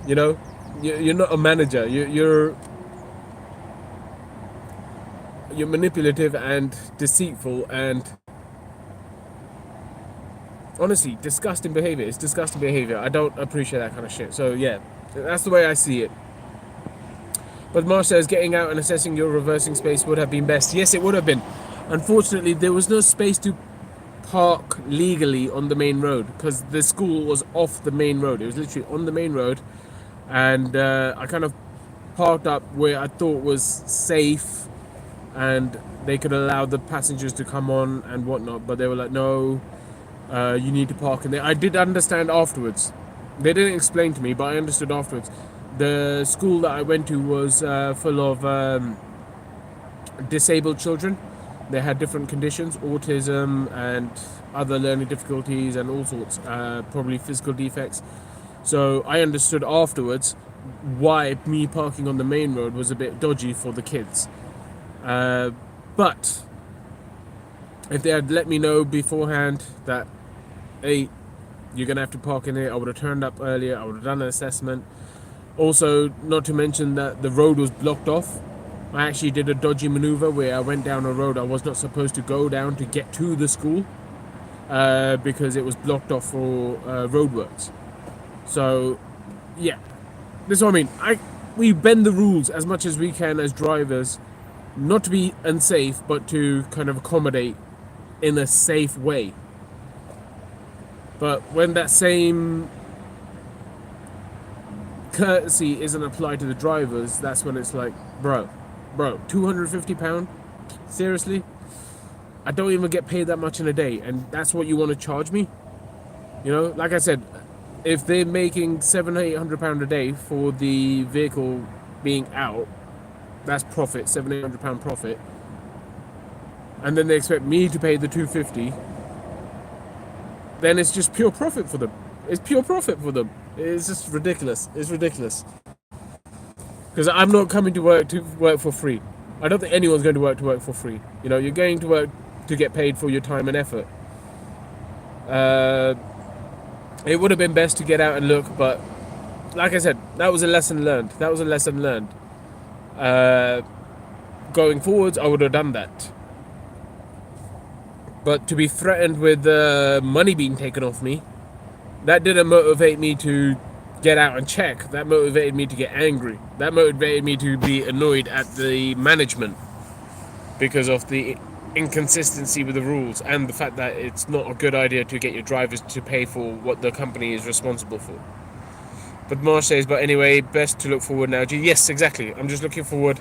You know? You're not a manager. You're manipulative and deceitful and honestly disgusting behavior. It's disgusting behavior. I don't appreciate that kind of shit. So yeah, that's the way I see it. But Marsh says getting out and assessing your reversing space would have been best. Yes, it would have been. Unfortunately, there was no space to park legally on the main road because the school was off the main road. It was literally on the main road, and I kind of parked up where I thought was safe and they could allow the passengers to come on and whatnot, but they were like, no, you need to park in there. I did understand afterwards. They didn't explain to me, but I understood afterwards. The school that I went to was full of disabled children. They had different conditions, autism and other learning difficulties and all sorts, probably physical defects. So I understood afterwards why me parking on the main road was a bit dodgy for the kids. But if they had let me know beforehand that, hey, you're going to have to park in here, I would have turned up earlier, I would have done an assessment. Also, not to mention that the road was blocked off. I actually did a dodgy maneuver where I went down a road I was not supposed to go down to get to the school because it was blocked off for roadworks. So, yeah, this is what I mean. We bend the rules as much as we can as drivers, not to be unsafe, but to kind of accommodate in a safe way. But when that same courtesy isn't applied to the drivers, that's when it's like, bro, £250? Seriously? I don't even get paid that much in a day, and that's what you want to charge me? You know, like I said, if they're making £700-800 a day for the vehicle being out, that's profit, £700-800 profit, and then they expect me to pay the £250, then it's just pure profit for them. It's pure profit for them. It's just ridiculous. It's ridiculous. Because I'm not coming to work for free. I don't think anyone's going to work for free. You know, you're going to work to get paid for your time and effort. It would have been best to get out and look, but like I said, that was a lesson learned. Going forwards, I would have done that. But to be threatened with money being taken off me, that didn't motivate me to get out and check. That motivated me to get angry. That motivated me to be annoyed at the management because of the inconsistency with the rules and the fact that it's not a good idea to get your drivers to pay for what the company is responsible for. But Marsh says, but anyway, best to look forward now. Yes, exactly. I'm just looking forward.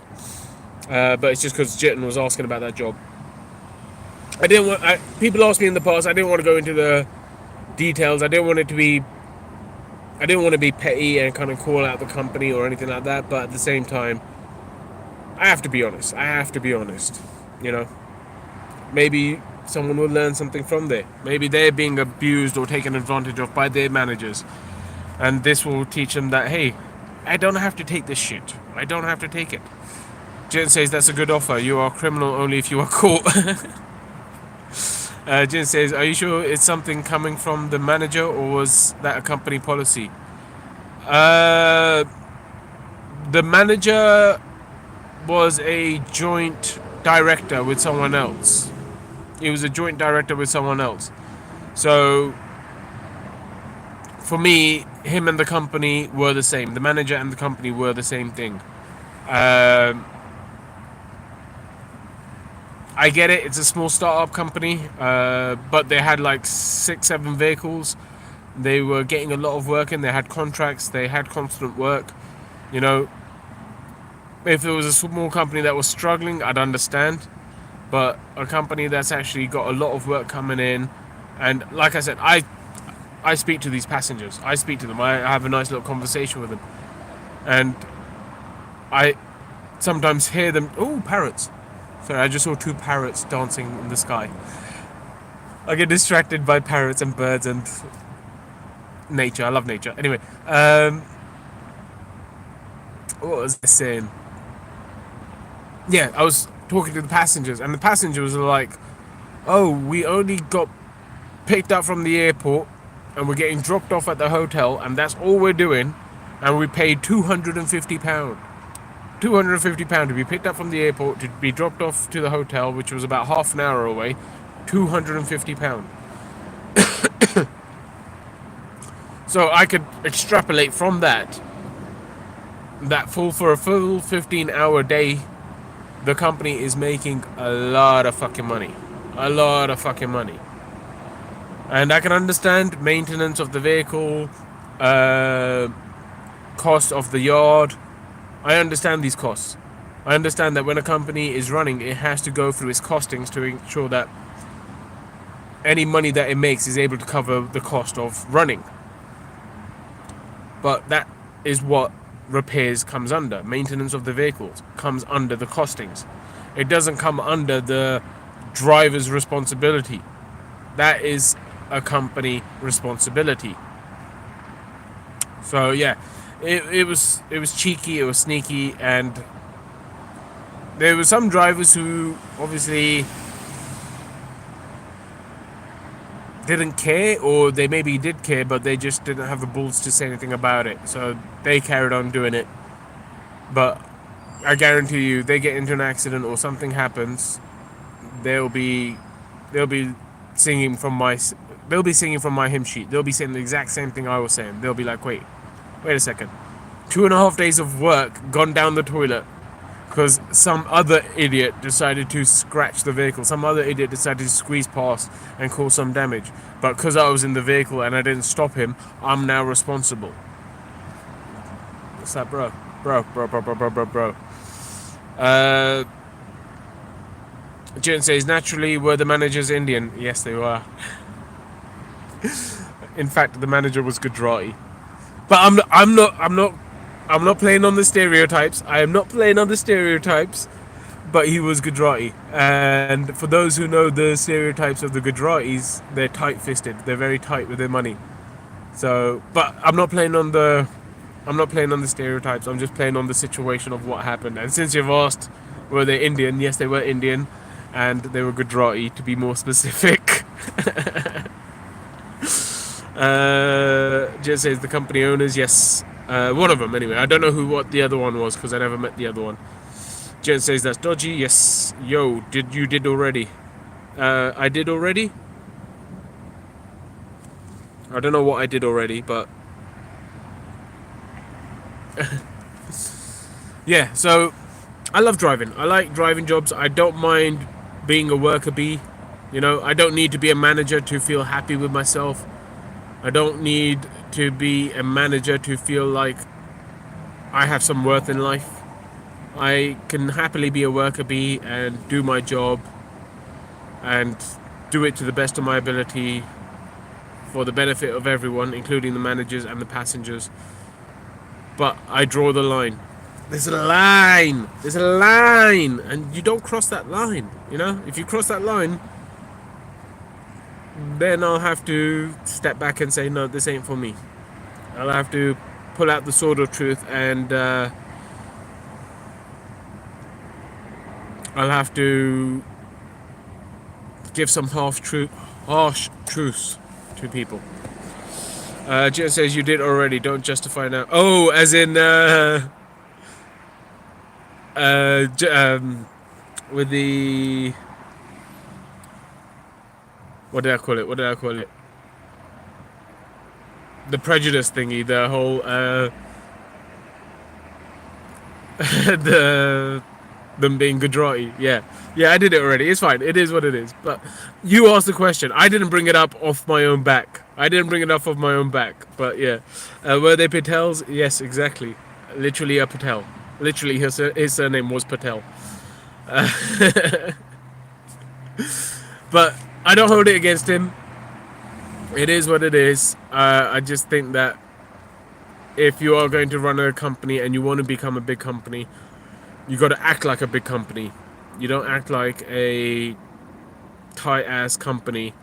But it's just because Jitten was asking about that job. People asked me in the past, I didn't want to go into the details. I didn't want to be petty and kind of call out the company or anything like that, but at the same time, I have to be honest. You know, maybe someone will learn something from there. Maybe they're being abused or taken advantage of by their managers, and this will teach them that, hey, I don't have to take this shit. I don't have to take it. Jin says that's a good offer. You are a criminal only if you are caught. Jin says, are you sure it's something coming from the manager or was that a company policy? The manager was a joint director with someone else. He was a joint director with someone else. So for me, him and the company were the same. The manager and the company were the same thing. I get it, it's a small startup company, but they had like 6-7 vehicles. They were getting a lot of work in, they had contracts, they had constant work. You know, if it was a small company that was struggling, I'd understand. But a company that's actually got a lot of work coming in, and like I said, I speak to these passengers. I speak to them. I have a nice little conversation with them. And I sometimes hear them, oh, parrots. Sorry, I just saw 2 parrots dancing in the sky. I get distracted by parrots and birds and nature. I love nature. Anyway, what was I saying? Yeah, I was talking to the passengers, and the passengers were like, oh, we only got picked up from the airport, and we're getting dropped off at the hotel, and that's all we're doing, and we paid £250. £250 to be picked up from the airport, to be dropped off to the hotel, which was about half an hour away. £250. So I could extrapolate from that for a full 15-hour day, the company is making a lot of fucking money. A lot of fucking money. And I can understand maintenance of the vehicle, cost of the yard. I understand these costs. I understand that when a company is running, it has to go through its costings to ensure that any money that it makes is able to cover the cost of running. But that is what repairs comes under. Maintenance of the vehicles comes under the costings. It doesn't come under the driver's responsibility. That is a company responsibility. So yeah, it was cheeky, it was sneaky, and there were some drivers who obviously didn't care, or they maybe did care, but they just didn't have the balls to say anything about it. So they carried on doing it. But I guarantee you, they get into an accident or something happens, they'll be singing from my hymn sheet. They'll be saying the exact same thing I was saying. They'll be like, wait a second, 2.5 days of work gone down the toilet because some other idiot decided to scratch the vehicle. Some other idiot decided to squeeze past and cause some damage. But because I was in the vehicle and I didn't stop him, I'm now responsible. What's that, bro? Bro. Jen says, naturally, were the managers Indian? Yes, they were. In fact, the manager was Gujarati. But I'm not playing on the stereotypes. I am not playing on the stereotypes. But he was Gujarati. And for those who know the stereotypes of the Gujaratis, they're tight-fisted. They're very tight with their money. So, but I'm not playing on the stereotypes. I'm just playing on the situation of what happened. And since you've asked, were they Indian? Yes, they were Indian, and they were Gujarati, to be more specific. Just says the company owners. Yes, one of them anyway. I don't know what the other one was because I never met the other one. Jen says that's dodgy. Yes. Yo, you did already? I did already. I don't know what I did already, but yeah. So I love driving. I like driving jobs. I don't mind being a worker bee. You know, I don't need to be a manager to feel happy with myself. I don't need to be a manager to feel like I have some worth in life. I can happily be a worker bee and do my job and do it to the best of my ability for the benefit of everyone, including the managers and the passengers. But I draw the line. There's a line, and you don't cross that line. You know, if you cross that line, then I'll have to step back and say, no, this ain't for me. I'll have to pull out the sword of truth, and I'll have to give some harsh truths to people. Jen says you did already. Don't justify now. Oh, as in with the, what did I call it? What did I call it? The prejudice thingy. The whole the them being Gujarati. Yeah, yeah, I did it already. It's fine. It is what it is. But you asked the question. I didn't bring it up off my own back. I didn't bring it up off my own back. But yeah, were they Patels? Yes, exactly. Literally a Patel. Literally, his surname was Patel. But I don't hold it against him. It is what it is. I just think that if you are going to run a company and you want to become a big company, you got to act like a big company. You don't act like a tight ass company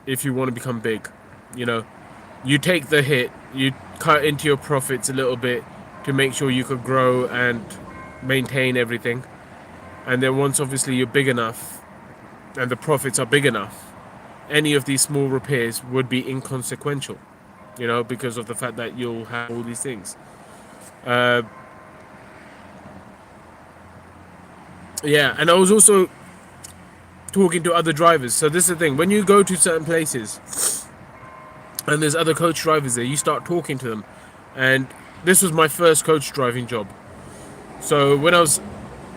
if you want to become big. You know, you take the hit, you cut into your profits a little bit to make sure you could grow and maintain everything. And then once obviously you're big enough and the profits are big enough, any of these small repairs would be inconsequential, you know, because of the fact that you'll have all these things. Yeah, and I was also talking to other drivers. So this is the thing: when you go to certain places and there's other coach drivers there, you start talking to them. And this was my first coach driving job. So when I was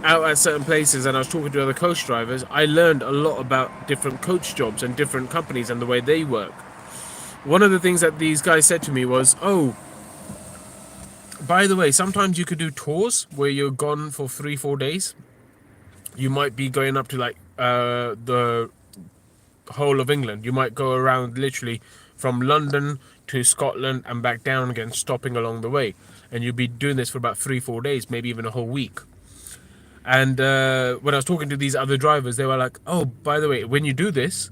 out at certain places and I was talking to other coach drivers, I learned a lot about different coach jobs and different companies and the way they work. One of the things that these guys said to me was, oh, by the way, sometimes you could do tours where you're gone for 3-4 days. You might be going up to like the whole of England. You might go around literally from London to Scotland and back down again, stopping along the way. And you'll be doing this for about 3-4 days, maybe even a whole week. And when I was talking to these other drivers, they were like, oh, by the way, when you do this,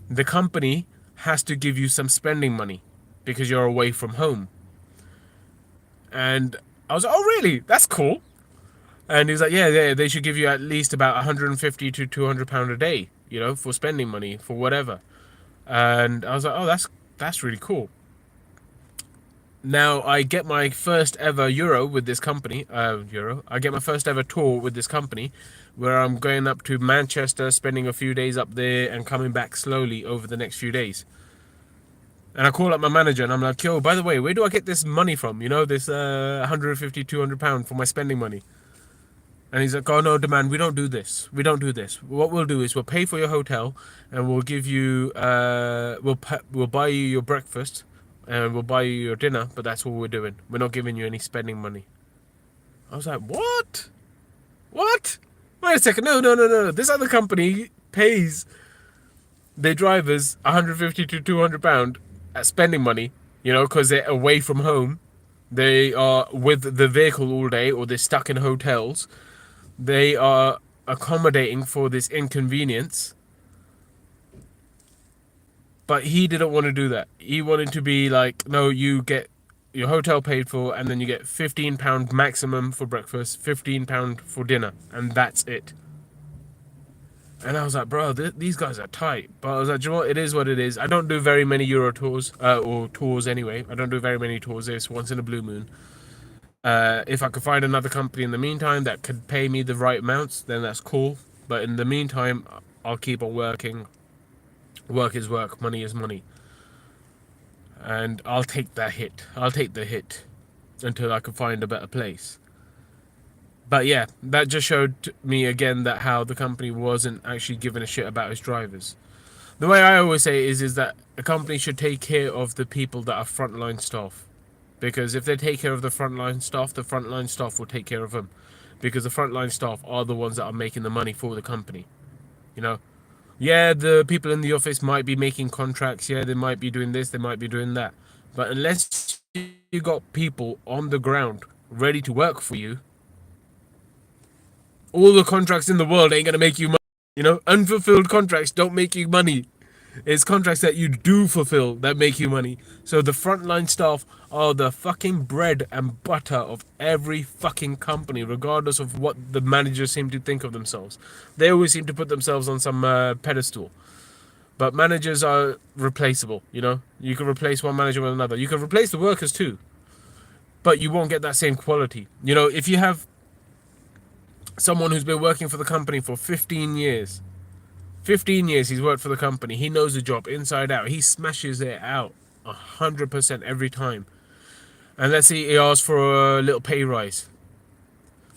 the company has to give you some spending money because you're away from home. And I was like, oh, really? That's cool. And he was like, yeah, they should give you at least about 150 to 200 pound a day, you know, for spending money for whatever. And I was like, oh, that's really cool. Now I get my first ever Euro with this company. I get my first ever tour with this company, where I'm going up to Manchester, spending a few days up there, and coming back slowly over the next few days. And I call up my manager and I'm like, yo, by the way, where do I get this money from? You know, this 150, 200 pound for my spending money. And he's like, oh no, man, we don't do this. We don't do this. What we'll do is we'll pay for your hotel and we'll give you, we'll buy you your breakfast and we'll buy you your dinner, but that's all we're doing. We're not giving you any spending money. I was like, what? What? Wait a second. No. This other company pays their drivers 150 to 200 pound at spending money, you know, because they're away from home. They are with the vehicle all day or they're stuck in hotels. They are accommodating for this inconvenience. But he didn't want to do that. He wanted to be like, no, you get your hotel paid for and then you get £15 maximum for breakfast, £15 for dinner, and that's it. And I was like, bro, these guys are tight. But I was like, you know what? It is what it is. I don't do very many Euro tours, or tours anyway. I don't do very many tours. It's once in a blue moon. If I could find another company in the meantime that could pay me the right amounts, then that's cool. But in the meantime, I'll keep on working. Work is work, money is money. And I'll take that hit. I'll take the hit until I can find a better place. But yeah, that just showed me again that how the company wasn't actually giving a shit about its drivers. The way I always say it is that a company should take care of the people that are frontline staff. Because if they take care of the frontline staff will take care of them. Because the frontline staff are the ones that are making the money for the company. You know? Yeah, the people in the office might be making contracts. Yeah, they might be doing this, they might be doing that. But unless you got people on the ground ready to work for you, all the contracts in the world ain't going to make you money. You know, unfulfilled contracts don't make you money. It's contracts that you do fulfill that make you money. So the frontline staff are the fucking bread and butter of every fucking company, regardless of what the managers seem to think of themselves. They always seem to put themselves on some pedestal. But managers are replaceable, you know? You can replace one manager with another. You can replace the workers too, but you won't get that same quality. You know, if you have someone who's been working for the company for 15 years, 15 years he's worked for the company, he knows the job inside out, he smashes it out 100% every time. And let's say he asks for a little pay rise.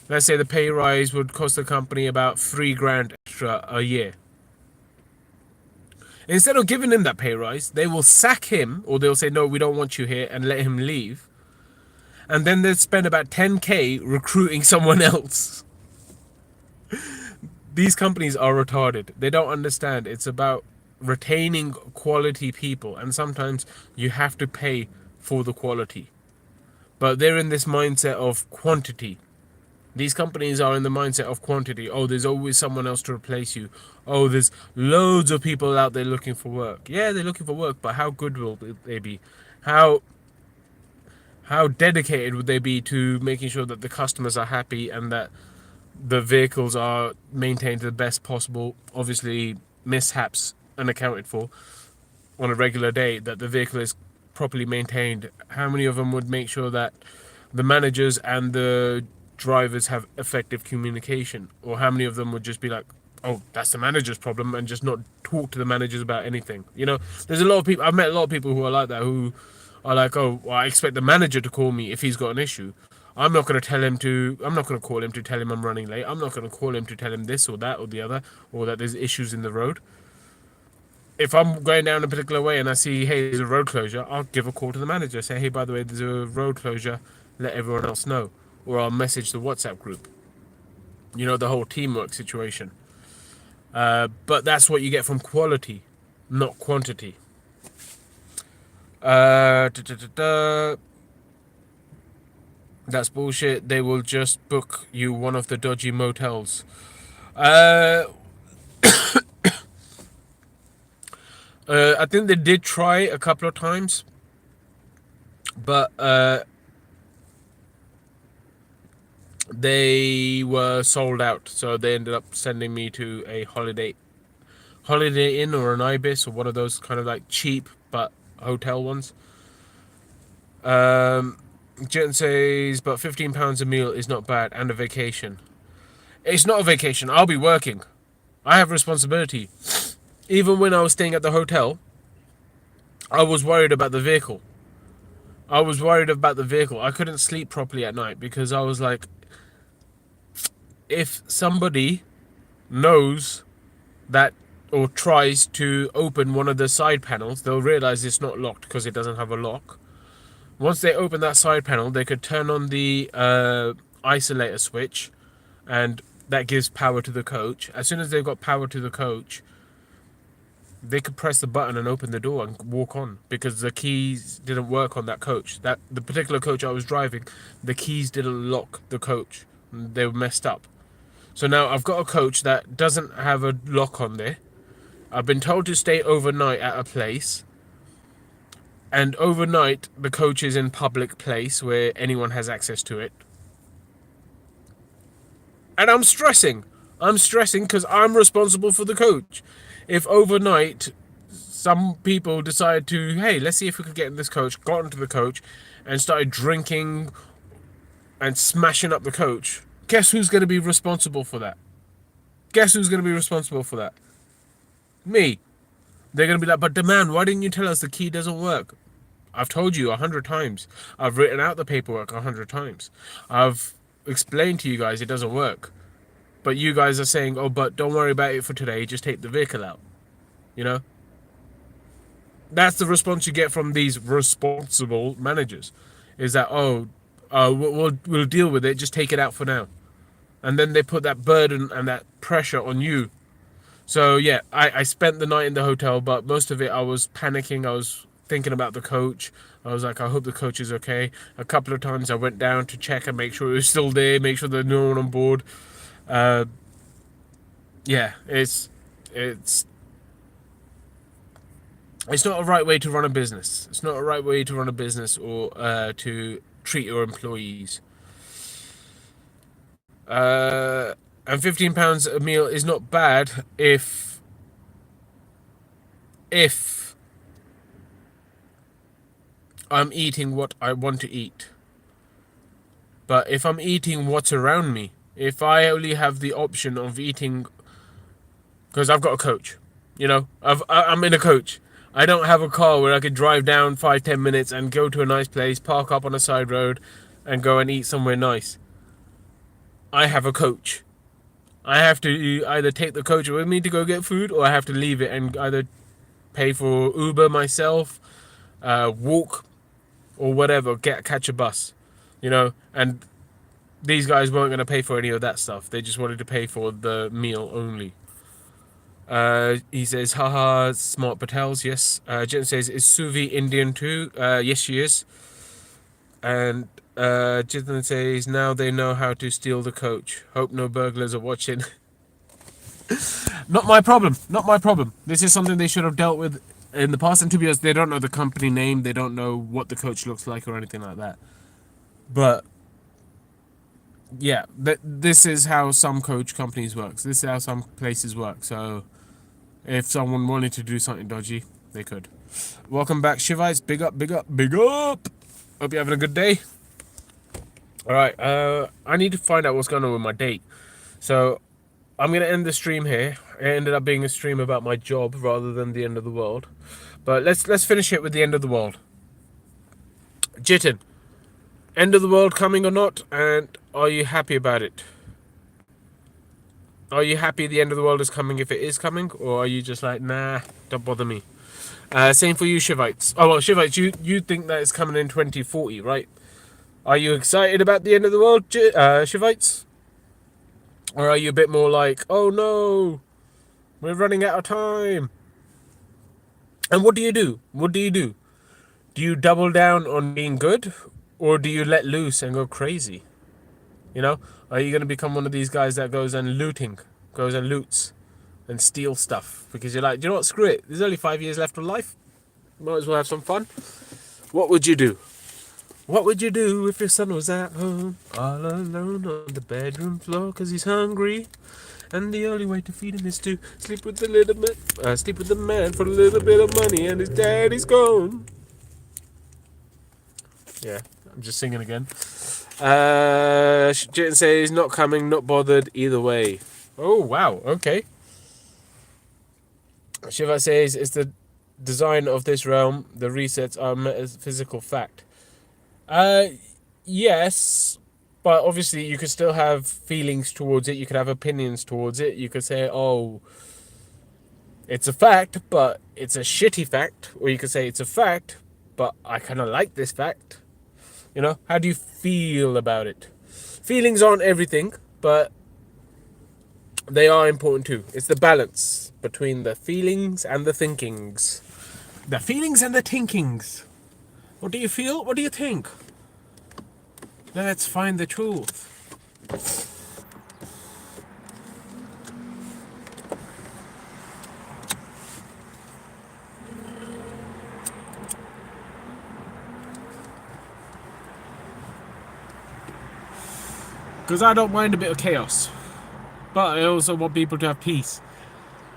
Let's say the pay rise would cost the company about 3 grand extra a year. Instead of giving him that pay rise, they will sack him, or they'll say, no, we don't want you here, and let him leave. And then they'll spend about 10K recruiting someone else. These companies are retarded. They don't understand. It's about retaining quality people, and sometimes you have to pay for the quality. But they're in this mindset of quantity. These companies are in the mindset of quantity. Oh, there's always someone else to replace you. Oh, there's loads of people out there looking for work. Yeah, they're looking for work, but how good will they be? How dedicated would they be to making sure that the customers are happy and that the vehicles are maintained to the best possible? Obviously, mishaps unaccounted for on a regular day, that the vehicle is properly maintained. How many of them would make sure that the managers and the drivers have effective communication? Or how many of them would just be like, oh, that's the manager's problem, and just not talk to the managers about anything? You know, there's a lot of people, I've met a lot of people who are like that, who are like, oh, well, I expect the manager to call me if he's got an issue. I'm not going to call him to tell him I'm running late. I'm not going to call him to tell him this or that or the other, or that there's issues in the road. If I'm going down a particular way and I see, hey, there's a road closure, I'll give a call to the manager. Say, hey, by the way, there's a road closure. Let everyone else know. Or I'll message the WhatsApp group. You know, the whole teamwork situation. But that's what you get from quality, not quantity. That's bullshit. They will just book you one of the dodgy motels. I think they did try a couple of times, but they were sold out. So they ended up sending me to a Holiday Inn or an Ibis, or one of those kind of like cheap but hotel ones. Jen says, but £15 a meal is not bad, and a vacation. It's not a vacation. I'll be working. I have responsibility. Even when I was staying at the hotel, I was worried about the vehicle. I couldn't sleep properly at night because I was like, if somebody knows that or tries to open one of the side panels, they'll realize it's not locked because it doesn't have a lock. Once they open that side panel, they could turn on the isolator switch, and that gives power to the coach. As soon as they've got power to the coach, they could press the button and open the door and walk on, because the keys didn't work on that coach. That the particular coach I was driving, the keys didn't lock the coach. They were messed up. So now I've got a coach that doesn't have a lock on there. I've been told to stay overnight at a place. And overnight, the coach is in public place where anyone has access to it. And I'm stressing. Because I'm responsible for the coach. If overnight some people decide to, hey, let's see if we could get in this coach, got into the coach and started drinking and smashing up the coach, guess who's going to be responsible for that? Me. They're going to be like, but demand, why didn't you tell us the key doesn't work? I've told you 100 times. I've written out the paperwork 100 times. I've explained to you guys it doesn't work. But you guys are saying, oh, but don't worry about it for today, just take the vehicle out. You know? That's the response you get from these responsible managers. Is that, we'll deal with it, just take it out for now. And then they put that burden and that pressure on you. So yeah, I spent the night in the hotel, but most of it I was panicking. I was thinking about the coach. I was like, I hope the coach is okay. A couple of times I went down to check and make sure it was still there, make sure there's no one on board. Yeah, it's It's not a right way to run a business. It's not a right way to run a business or to treat your employees. And £15 a meal is not bad if I'm eating what I want to eat. But if I'm eating what's around me, if I only have the option of eating, because I've got a coach, I'm in a coach. I don't have a car where I could drive down 5-10 minutes and go to a nice place, park up on a side road, and go and eat somewhere nice. I have a coach. I have to either take the coach with me to go get food, or I have to leave it and either pay for Uber myself, walk, or whatever, catch a bus, and these guys weren't going to pay for any of that stuff. They just wanted to pay for the meal only. He says, haha, smart Patels, yes. Jen says, is Suvi Indian too? Yes, she is. And Jitan says, now they know how to steal the coach. Hope no burglars are watching. Not my problem. Not my problem. This is something they should have dealt with in the past. And to be honest, they don't know the company name. They don't know what the coach looks like or anything like that. But yeah, this is how some coach companies work. This is how some places work. So if someone wanted to do something dodgy, they could. Welcome back, Shivites. Big up, big up, big up. Hope you're having a good day. All right. I need to find out what's going on with my date. So I'm going to end the stream here. It ended up being a stream about my job rather than the end of the world. But let's finish it with the end of the world. Jitin, end of the world coming or not? And are you happy about it? Are you happy the end of the world is coming if it is coming? Or are you just like, nah, don't bother me? Same for you, Shivites. Oh, well, Shivites, you think that it's coming in 2040, right? Are you excited about the end of the world, Shivites? Or are you a bit more like, oh no, we're running out of time? And what do you do? What do you do? Do you double down on being good? Or do you let loose and go crazy? Are you going to become one of these guys that goes and loots and steals stuff? Because you're like, do you know what? Screw it. There's only 5 years left of life. Might as well have some fun. What would you do? What would you do if your son was at home, all alone on the bedroom floor because he's hungry? And the only way to feed him is to sleep with the man for a little bit of money and his daddy's gone. Yeah, I'm just singing again. Jitten says, not coming, not bothered, either way. Oh, wow, okay. Shiva says, it's the design of this realm. The resets are a metaphysical fact. Yes, but obviously you could still have feelings towards it. You could have opinions towards it. You could say, oh, it's a fact, but it's a shitty fact. Or you could say it's a fact, but I kind of like this fact. How do you feel about it? Feelings aren't everything, but they are important too. It's the balance between the feelings and the thinkings. The feelings and the thinkings. What do you feel? What do you think? Let's find the truth. Because I don't mind a bit of chaos. But I also want people to have peace.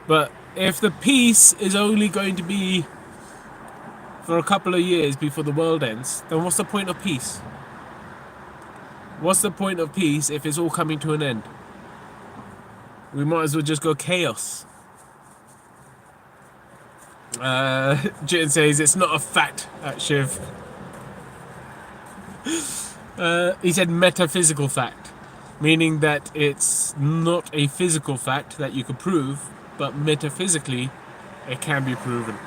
But if the peace is only going to be for a couple of years before the world ends, then what's the point of peace? What's the point of peace if it's all coming to an end? We might as well just go chaos. Jitten says it's not a fact at Shiv. He said metaphysical fact, meaning that it's not a physical fact that you could prove, but metaphysically it can be proven.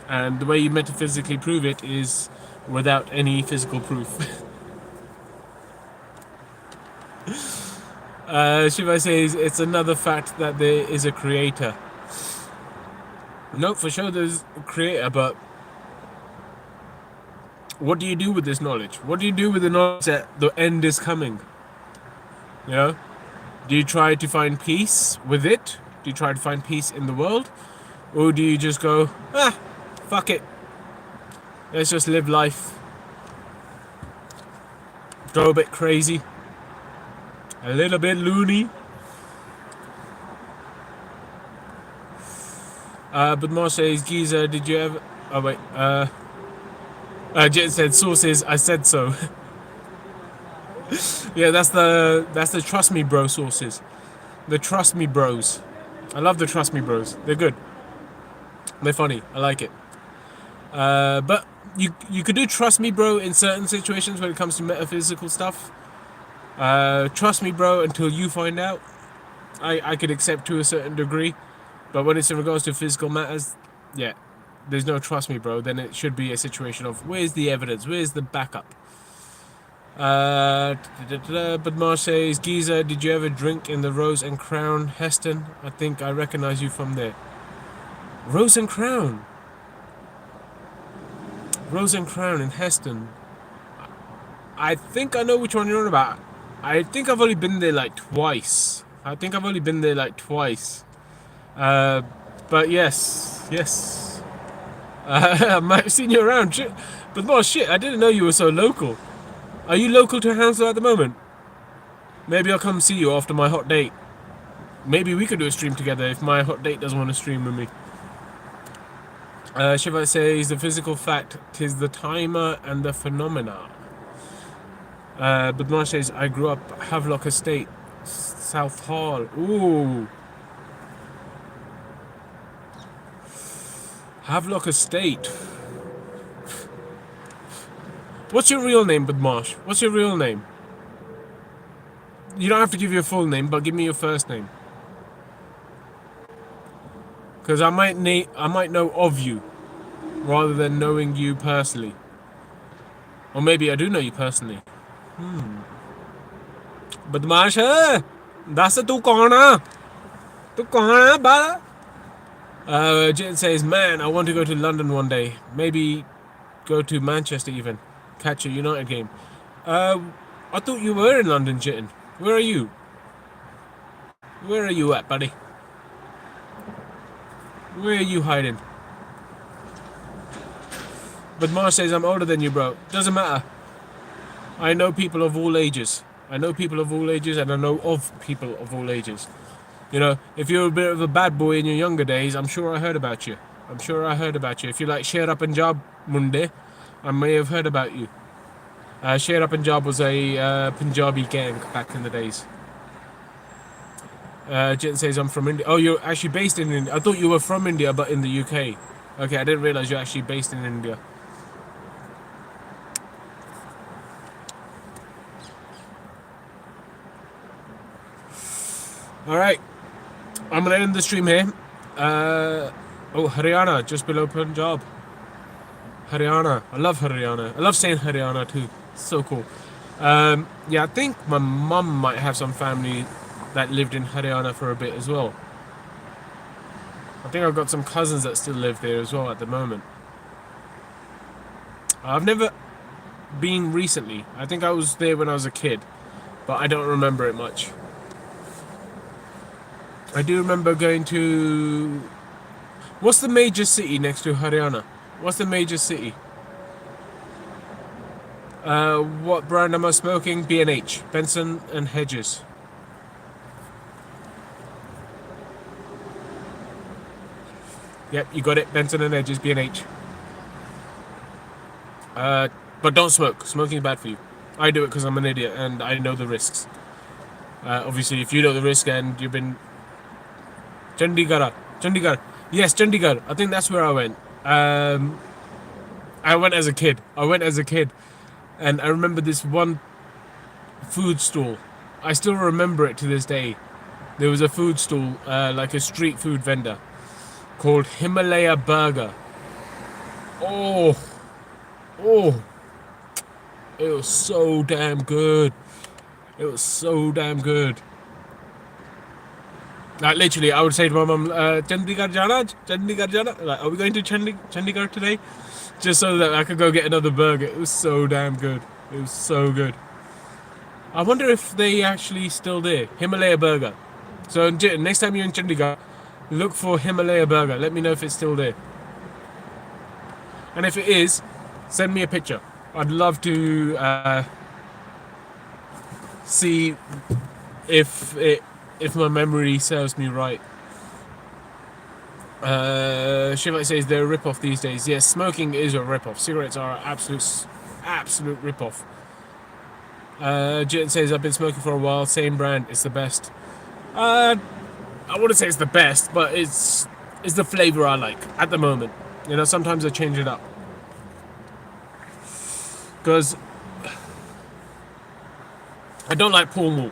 And the way you metaphysically prove it is without any physical proof. Shiva says it's another fact that there is a creator. No, for sure there's a creator, but what do you do with this knowledge? What do you do with the knowledge that the end is coming? Do you try to find peace with it? Do you try to find peace in the world? Or do you just go, fuck it, let's just live life, go a bit crazy, a little bit loony? But Mar says, Giza, did you ever... Oh, wait. Jet said, sources, I said so. Yeah, that's the Trust Me Bro sources. The Trust Me Bros. I love the Trust Me Bros. They're good. They're funny. I like it. But you could do Trust Me Bro in certain situations when it comes to metaphysical stuff. Trust Me Bro until you find out. I could accept to a certain degree. But when it's in regards to physical matters, yeah, there's no Trust Me Bro. Then it should be a situation of where's the evidence? Where's the backup? But Marsh says, Giza, did you ever drink in the Rose and Crown, Heston? I think I recognize you from there. Rose and Crown. Rose and Crown in Heston. I think I know which one you're on about. I think I've only been there like twice. But yes. I might have seen you around. But more shit, I didn't know you were so local. Are you local to Hounslow at the moment? Maybe I'll come see you after my hot date. Maybe we could do a stream together if my hot date doesn't want to stream with me. Shiva says, the physical fact, 'tis the timer and the phenomena. But Marsh says, I grew up Havelock Estate, South Hall. Ooh. Havelock Estate. What's your real name, Badmarsh? What's your real name? You don't have to give your full name, but give me your first name. Because I might know of you, rather than knowing you personally. Or maybe I do know you personally. Badmarsh, that's a tu kaun hai, bala? Jen says, man, I want to go to London one day. Maybe go to Manchester even. Catch a United game. I thought you were in London, Jitten. Where are you? Where are you at, buddy? Where are you hiding? But Mars says, I'm older than you, bro. Doesn't matter. I know people of all ages. And I know of people of all ages. You know, if you're a bit of a bad boy in your younger days, I'm sure I heard about you. If you like Shera Punjab Munde, I may have heard about you. Shera Punjab was a Punjabi gang back in the days. Jen says, I'm from India. Oh, you're actually based in India. I thought you were from India, but in the UK. Okay, I didn't realize you're actually based in India. Alright. I'm going to end the stream here. Haryana, just below Punjab. Haryana. I love Haryana. I love saying Haryana too. It's so cool. Yeah, I think my mum might have some family that lived in Haryana for a bit as well. I think I've got some cousins that still live there as well at the moment. I've never been recently. I think I was there when I was a kid, but I don't remember it much. I do remember going to... What's the major city next to Haryana? What's the major city? What brand am I smoking? B&H. Benson and Hedges. Yep, you got it. Benson and Hedges, B&H. But don't smoke. Smoking is bad for you. I do it because I'm an idiot and I know the risks. Obviously, if you know the risk and you've been... Chandigarh. Yes, Chandigarh. I think that's where I went. I went as a kid. And I remember this one food stall. I still remember it to this day. There was a food stall, like a street food vendor, called Himalaya Burger. Oh. It was so damn good. Like literally, I would say to my mum, Chandigarh jana? Like, are we going to Chandigarh today? Just so that I could go get another burger. It was so damn good. I wonder if they actually still there. Himalaya Burger. So next time you're in Chandigarh, Look for Himalaya Burger. Let me know if it's still there. And if it is, send me a picture. I'd love to see if my memory serves me right. Shivite says they're a rip-off these days. Yes, smoking is a rip-off. Cigarettes are an absolute rip-off. Jitten says I've been smoking for a while. Same brand. It's the best. I wouldn't say it's the best, but it's the flavor I like at the moment. You know, sometimes I change it up because I don't like Pall Mall.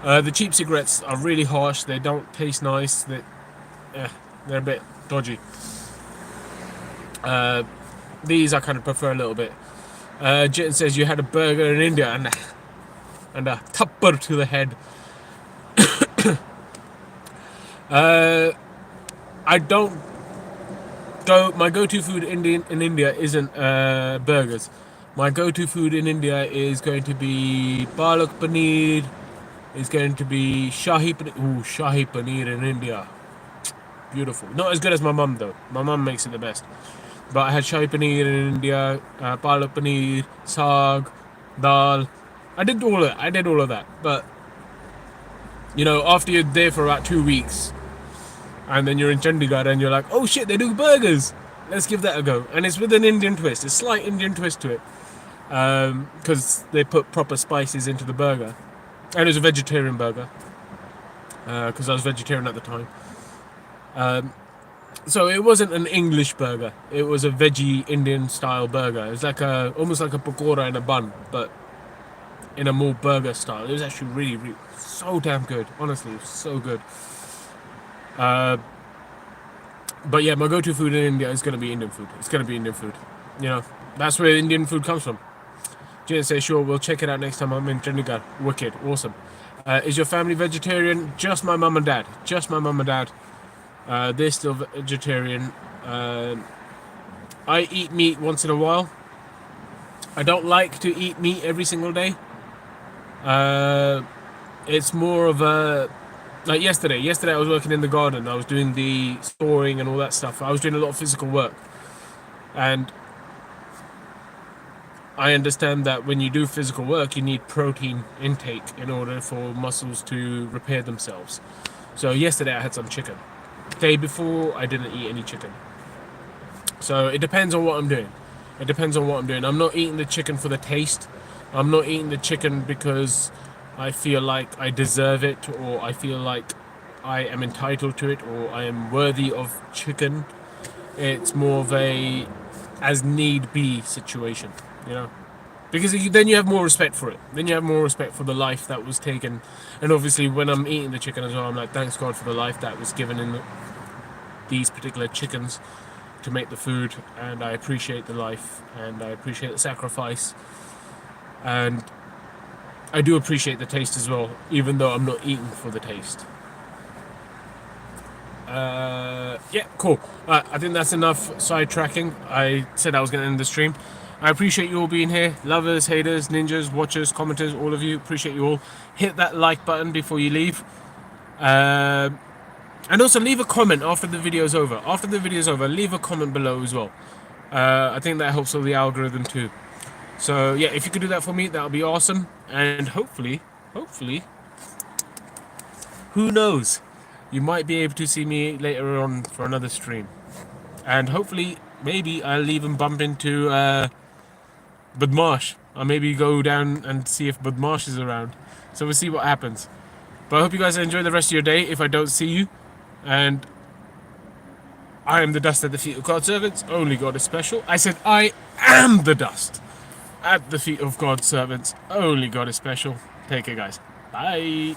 The cheap cigarettes are really harsh. They don't taste nice. They're a bit dodgy. These I kind of prefer a little bit. Jitten says you had a burger in India and a thappar to the head. I don't go. My go-to food in India isn't burgers. My go-to food in India is going to be palak paneer. It's going to be shahi paneer. Ooh, shahi paneer in India. Beautiful. Not as good as my mum though. My mum makes it the best. But I had shahi paneer in India, palak paneer, saag, dal. I did all of that. But you know, after you're there for about 2 weeks, and then you're in Chandigarh and you're like, oh shit, they do burgers. Let's give that a go. And it's with an Indian twist, a slight Indian twist to it, because they put proper spices into the burger. And it was a vegetarian burger, because I was vegetarian at the time. So it wasn't an English burger. It was a veggie Indian style burger. It was like almost like a pakora in a bun, but in a more burger style. It was actually really so damn good. Honestly, it was so good. But yeah, my go-to food in India is going to be Indian food. It's going to be Indian food. You know, that's where Indian food comes from. Jen says, sure, we'll check it out next time I'm in Chandigarh. Wicked, awesome. Is your family vegetarian? Just my mum and dad. Just my mum and dad. They're still vegetarian. I eat meat once in a while. I don't like to eat meat every single day. It's more of a... Like yesterday I was working in the garden. I was doing the storing and all that stuff. I was doing a lot of physical work. And I understand that when you do physical work, you need protein intake in order for muscles to repair themselves. So yesterday I had some chicken. The day before, I didn't eat any chicken. So it depends on what I'm doing. I'm not eating the chicken for the taste. I'm not eating the chicken because I feel like I deserve it, or I feel like I am entitled to it, or I am worthy of chicken. It's more of a as need be situation, you know, because then you have more respect for it. Then you have more respect for the life that was taken. And obviously when I'm eating the chicken as well, I'm like, thanks God for the life that was given in these particular chickens to make the food, and I appreciate the life, and I appreciate the sacrifice, and I do appreciate the taste as well, even though I'm not eating for the taste. Yeah, cool. I think that's enough sidetracking. I said I was going to end the stream. I appreciate you all being here. Lovers, haters, ninjas, watchers, commenters, all of you. Appreciate you all. Hit that like button before you leave. And also leave a comment after the video's over. After the video's over, leave a comment below as well. I think that helps with the algorithm too. So yeah, if you could do that for me, that would be awesome. And hopefully, who knows? You might be able to see me later on for another stream. And hopefully, maybe I'll even bump into Badmash. I'll maybe go down and see if Badmash is around. So we'll see what happens. But I hope you guys enjoy the rest of your day if I don't see you. And I am the dust at the feet of God's servants. Only God is special. I said I am the dust at the feet of God's servants. Only God is special. Take care, guys. Bye.